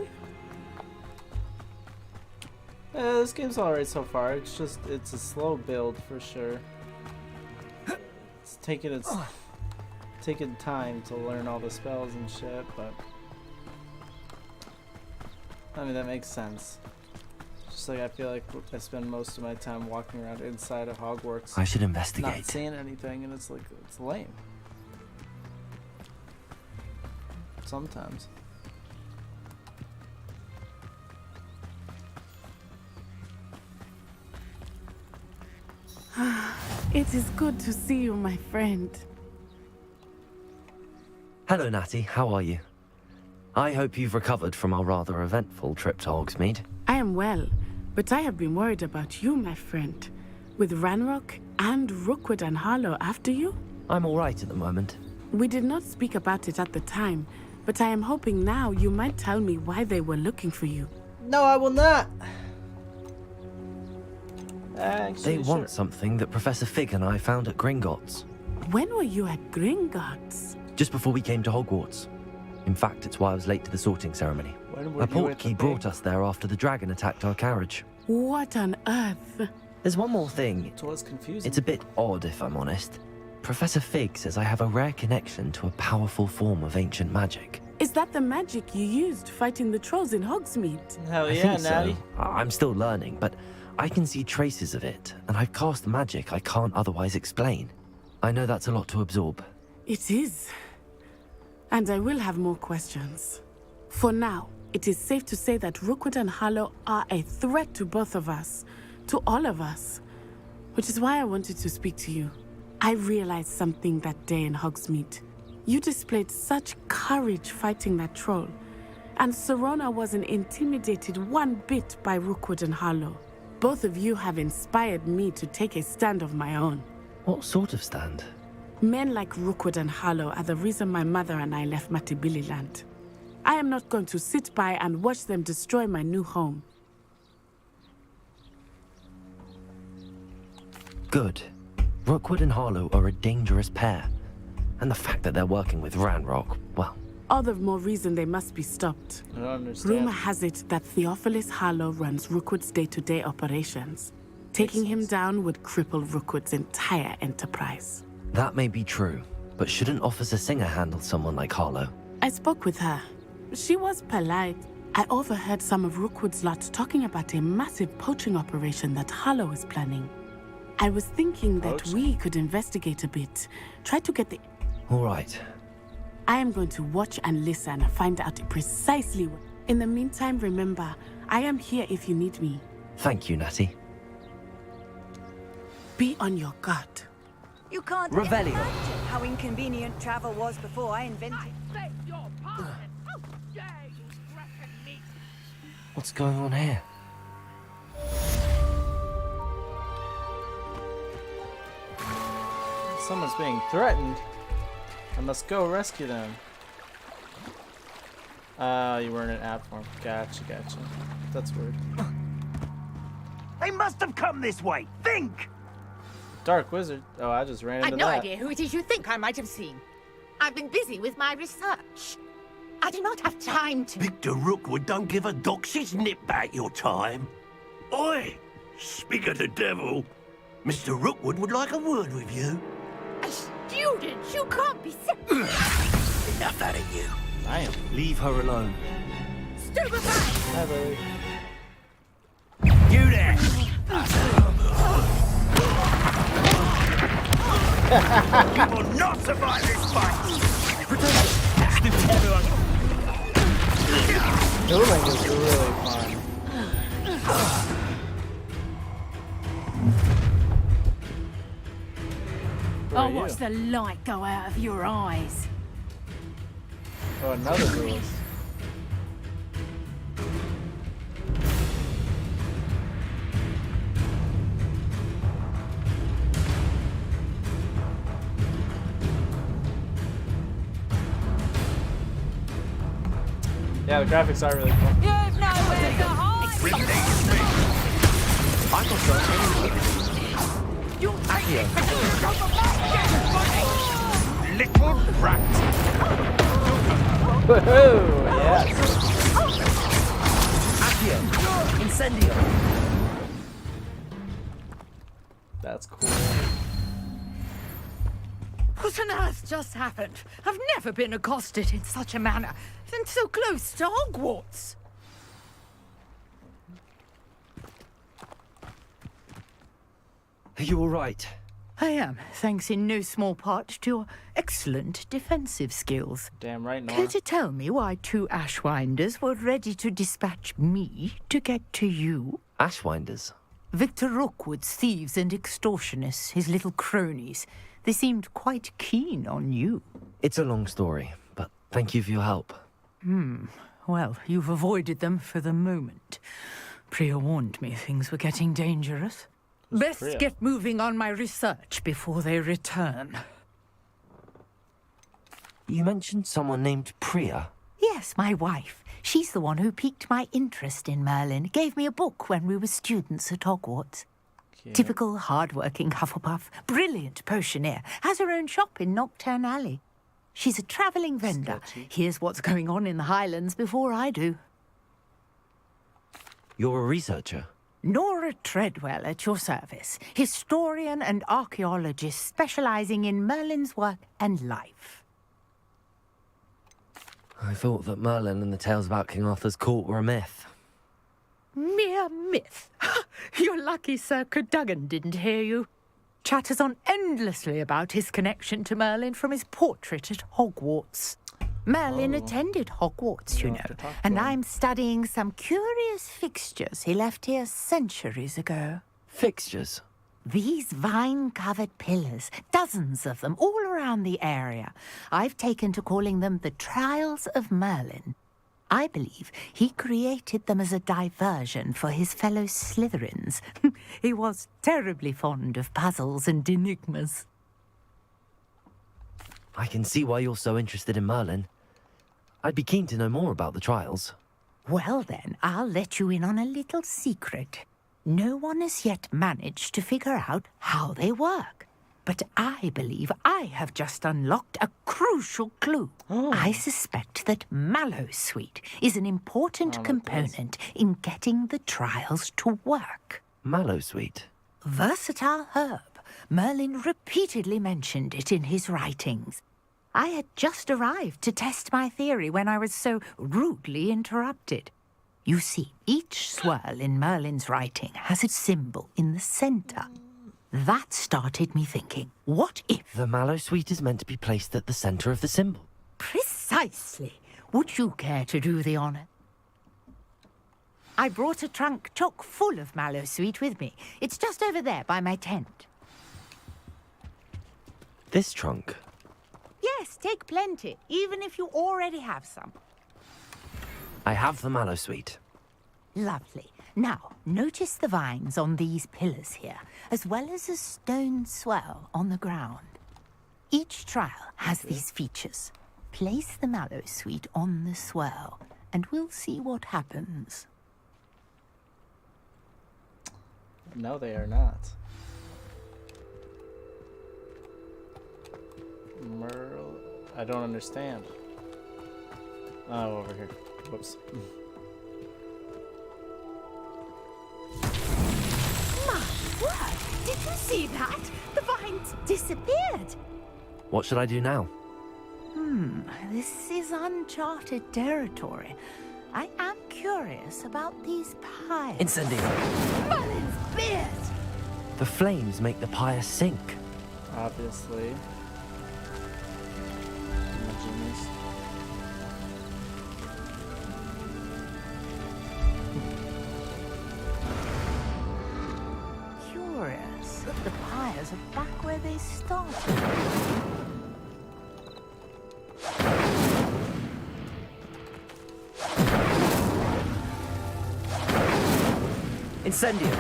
This game's alright so far. It's just, it's a slow build for sure. It's taking time to learn all the spells and shit, but I mean that makes sense. Just like I feel like I spend most of my time walking around inside of Hogwarts. I should investigate. Not seeing anything, and it's like it's lame. Sometimes. It is good to see you, my friend. Hello, Natty. How are you? I hope you've recovered from our rather eventful trip to Hogsmeade. I am well, but I have been worried about you, my friend. With Ranrock and Rookwood and Harlow after you? I'm all right at the moment. We did not speak about it at the time, but I am hoping now you might tell me why they were looking for you. No, I will not. Actually, They want something that Professor Fig and I found at Gringotts. When were you at Gringotts? Just before we came to Hogwarts. In fact, it's why I was late to the sorting ceremony. When A were you at the portkey brought us there after the dragon attacked our carriage. What on earth? There's one more thing. It was confusing. It's a bit odd, if I'm honest. Professor Fig says I have a rare connection to a powerful form of ancient magic. Is that the magic you used fighting the trolls in Hogsmeade? Hell I yeah, think Natty. so. I'm still learning, but I can see traces of it, and I've cast magic I can't otherwise explain. I know that's a lot to absorb. It is. And I will have more questions. For now, it is safe to say that Rookwood and Harlow are a threat to both of us, to all of us. Which is why I wanted to speak to you. I realized something that day in Hogsmeade. You displayed such courage fighting that troll, and Serona wasn't intimidated one bit by Rookwood and Harlow. Both of you have inspired me to take a stand of my own. What sort of stand? Men like Rookwood and Harlow are the reason my mother and I left Matibili land. I am not going to sit by and watch them destroy my new home. Good. Rookwood and Harlow are a dangerous pair. And the fact that they're working with Ranrock, well... All the more reason they must be stopped. I don't understand. Rumor has it that Theophilus Harlow runs Rookwood's day-to-day operations. Taking him down would cripple Rookwood's entire enterprise. That may be true, but shouldn't Officer Singer handle someone like Harlow? I spoke with her. She was polite. I overheard some of Rookwood's lot talking about a massive poaching operation that Harlow is planning. I was thinking that we could investigate a bit. Try to get the... All right. I am going to watch and listen and find out precisely what. In the meantime, remember, I am here if you need me. Thank you, Natty. Be on your guard. You can't Revelio. imagine how inconvenient travel was before I invented. What's going on here? Someone's being threatened. I must go rescue them. You were in an app form. Gotcha. That's weird. They must have come this way. Think! Dark wizard. Oh, I just ran into I've no that. idea who it is you think I might have seen. I've been busy with my research. I do not have time to... Victor Rookwood don't give a doxy's nip back your time. Oi! Speak of the devil. Mr. Rookwood would like a word with you. A student? You can't be sick. Enough out of you. Damn. Leave her alone. Stupefy! Hi, Lily. You there! You will not survive this fight! Everyone. Dueling is really fun. I'll watch the light go out of your eyes. Oh, another duelist. Yeah, the graphics are really cool. You've nowhere to hide! I got You Little rat! Woohoo! Yes. Accio! Incendio! That's cool. What on earth just happened? I've never been accosted in such a manner, and so close to Hogwarts. Are you all right? I am, thanks in no small part to your excellent defensive skills. Damn right, Nora. Care to tell me why two Ashwinders were ready to dispatch me to get to you? Ashwinders? Victor Rookwood's thieves and extortionists, his little cronies. They seemed quite keen on you. It's a long story, but thank you for your help. Well, you've avoided them for the moment. Priya warned me things were getting dangerous. Best Priya? get moving on my research before they return. You mentioned someone named Priya. Yes, my wife. She's the one who piqued my interest in Merlin. Gave me a book when we were students at Hogwarts. Cute. Typical hard-working Hufflepuff. Brilliant potioneer. Has her own shop in Knockturn Alley. She's a travelling vendor. Sketchy. Hears what's going on in the Highlands before I do. You're a researcher. Nora Treadwell at your service. Historian and archaeologist specialising in Merlin's work and life. I thought that Merlin and the tales about King Arthur's court were a myth. Mere myth. You're lucky Sir Cadogan didn't hear you. Chatters on endlessly about his connection to Merlin from his portrait at Hogwarts. Merlin attended Hogwarts, you know, and I'm studying some curious fixtures he left here centuries ago. Fixtures? These vine-covered pillars, dozens of them, all around the area. I've taken to calling them the Trials of Merlin. I believe he created them as a diversion for his fellow Slytherins. He was terribly fond of puzzles and enigmas. I can see why you're so interested in Merlin. I'd be keen to know more about the trials. Well then, I'll let you in on a little secret. No one has yet managed to figure out how they work. But I believe I have just unlocked a crucial clue. I suspect that Mallowsweet is an important component in getting the trials to work. Mallowsweet? Versatile herb. Merlin repeatedly mentioned it in his writings. I had just arrived to test my theory when I was so rudely interrupted. You see, each swirl in Merlin's writing has a symbol in the centre. That started me thinking, what if... The Mallowsweet is meant to be placed at the centre of the symbol. Precisely. Would you care to do the honor? I brought a trunk chock full of mallow sweet with me. It's just over there by my tent. This trunk? Yes, take plenty, even if you already have some. I have the mallow sweet. Lovely. Now, notice the vines on these pillars here, as well as a stone swell on the ground. Each trial has these features. Place the mallow sweet on the swell, and we'll see what happens. No, they are not. Merle... I don't understand. Oh, over here. Whoops. My word! Did you see that? The vines disappeared! What should I do now? This is uncharted territory. I am curious about these pies. Incendio! Merlin's beard! The flames make the pyre sink. Obviously. I'm a genius. Curious that the pyres are back where they started. Incendio!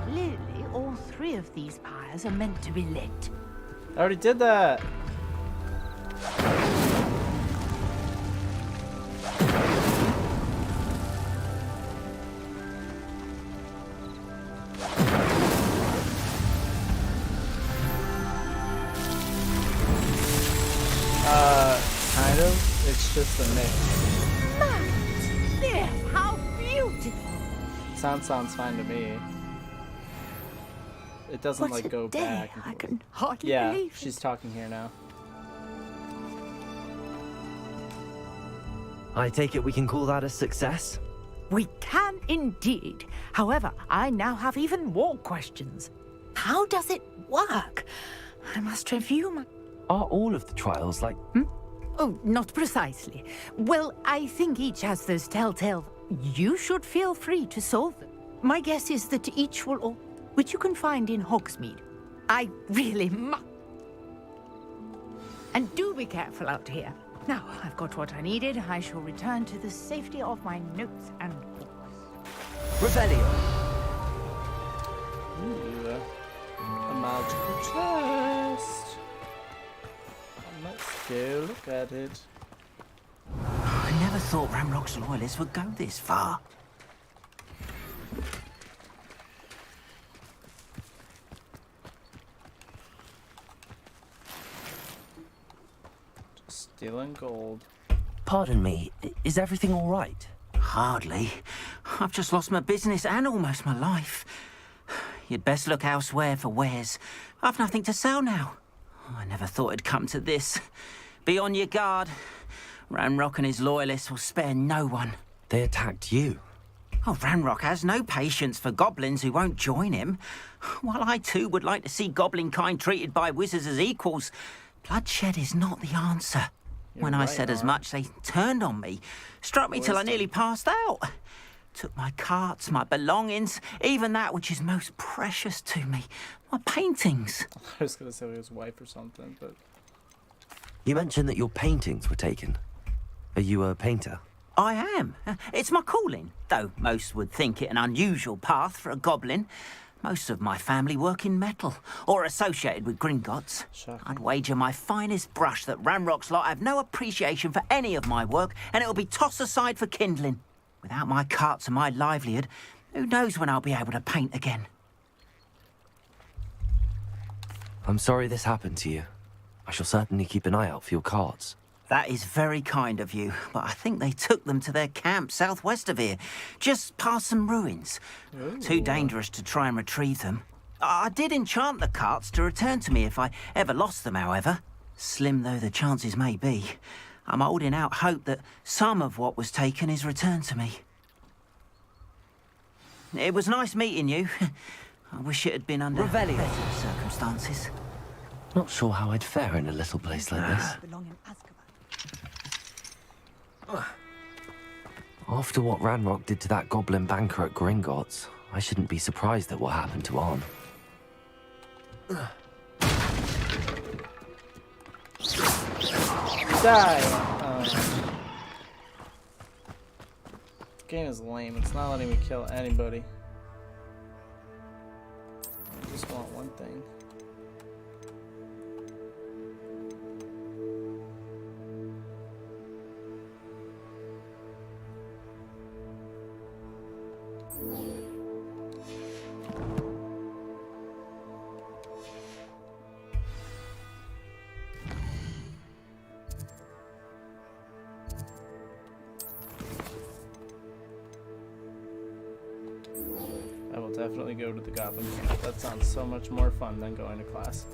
Clearly, all three of these pyres are meant to be lit. I already did that! Kind of. It's just a mix. Yes, how beautiful! Sounds fine to me. It doesn't What like a go day. back. I can hardly Yeah, believe she's talking here now. I take it we can call that a success? We can indeed. However, I now have even more questions. How does it work? I must review my... Are all of the trials like... Oh, not precisely. Well, I think each has those telltale... You should feel free to solve them. My guess is that each will... Which you can find in Hogsmeade. I really must... And do be careful out here. Now, I've got what I needed. I shall return to the safety of my notes and books. Revelio! Ooh, a magical chest. Let's go look at it. I never thought Ramrock's loyalists would go this far. Just stealing gold. Pardon me, is everything all right? Hardly. I've just lost my business and almost my life. You'd best look elsewhere for wares. I've nothing to sell now. I never thought it'd come to this. Be on your guard. Ranrock and his loyalists will spare no one. They attacked you. Oh, Ranrock has no patience for goblins who won't join him. While I too would like to see goblin kind treated by wizards as equals, bloodshed is not the answer. When I said as much, they turned on me, struck me till I nearly passed out. Took my carts, my belongings, even that which is most precious to me, my paintings. I was gonna say his wife or something, but... You mentioned that your paintings were taken. Are you a painter? I am. It's my calling, though most would think it an unusual path for a goblin. Most of my family work in metal, or associated with Gringotts. I'd wager my finest brush that Ranrock's lot have no appreciation for any of my work, and it'll be tossed aside for kindling. Without my carts and my livelihood, who knows when I'll be able to paint again. I'm sorry this happened to you. I shall certainly keep an eye out for your cards. That is very kind of you, but I think they took them to their camp southwest of here, just past some ruins. Too dangerous to try and retrieve them. I did enchant the carts to return to me if I ever lost them, however. Slim though the chances may be, I'm holding out hope that some of what was taken is returned to me. It was nice meeting you. I wish it had been under Revelio. better circumstances. Not sure how I'd fare in a little place like this. After what Ranrock did to that goblin banker at Gringotts, I shouldn't be surprised at what happened to Arn. Die! This game is lame. It's not letting me kill anybody. I just want one thing. I will definitely go to the Goblin Camp. That sounds so much more fun than going to class.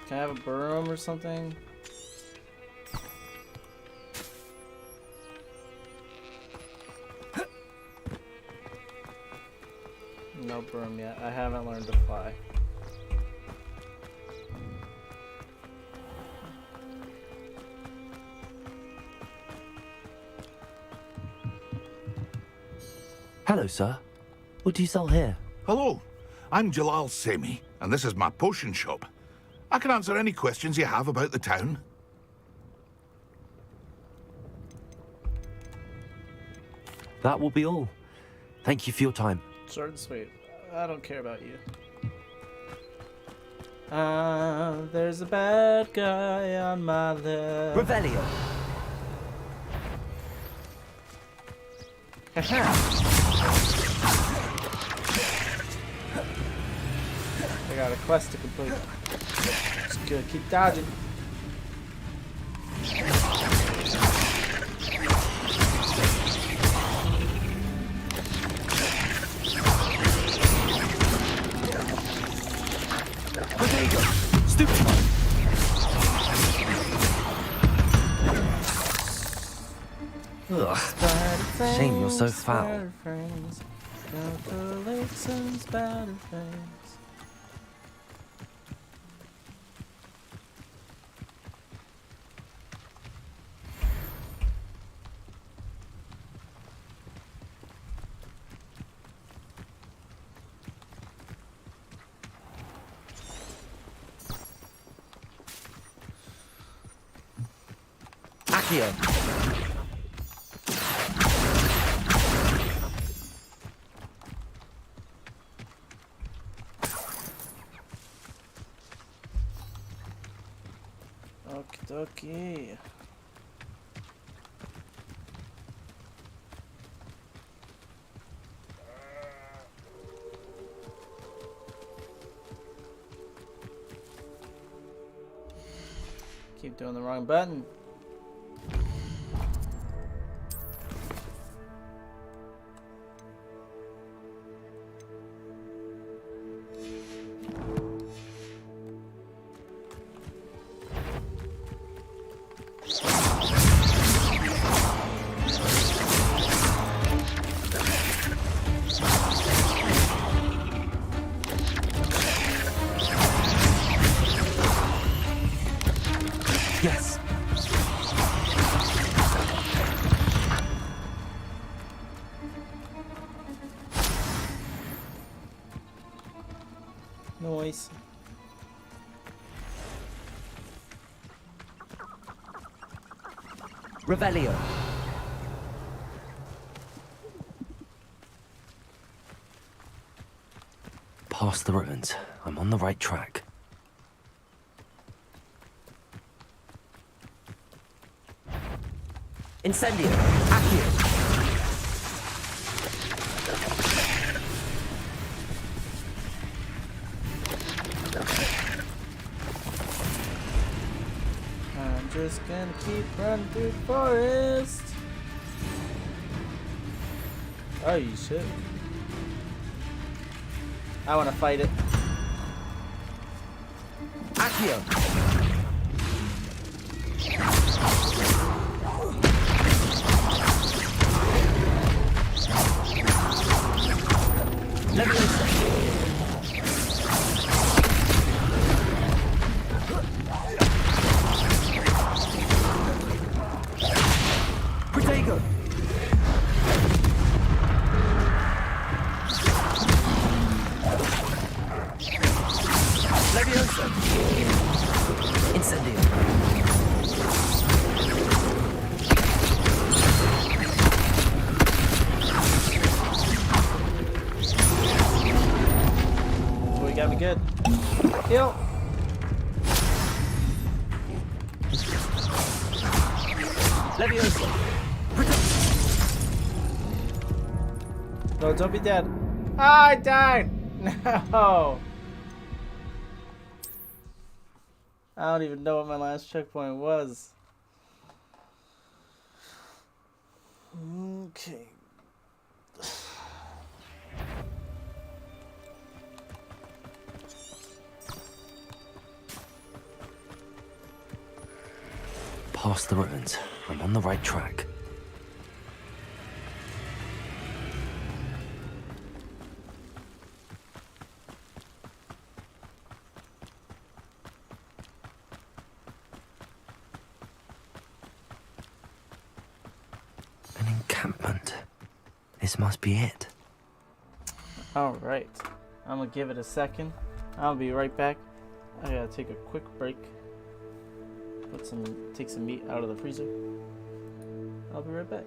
Can I have a broom or something? No broom yet. I haven't learned to fly. Hello, sir. What do you sell here? Hello, I'm Jalal Semi, and this is my potion shop. I can answer any questions you have about the town. That will be all. Thank you for your time. Short and sweet. I don't care about you. There's a bad guy on my left. Revelio. I got a quest to complete. Just good. Keep dodging. Ugh. Shame you're so foul. Accio. Okie dokie. Keep doing the wrong button. Yes. Noise. Revelio. Past the ruins. I'm on the right track. Incendio. Accio. I'm just gonna keep running through the forest. Oh, you shit. I want to fight it. Accio. Protego. Leviosa. Incendio. Oh, you got me good. Heal. Leviosa. No, don't be dead. Ah, I died. No. I don't even know what my last checkpoint was. Okay. Past the ruins. I'm on the right track. An encampment. This must be it. Alright. I'm gonna give it a second. I'll be right back. I gotta take a quick break. Take some meat out of the freezer. I'll be right back.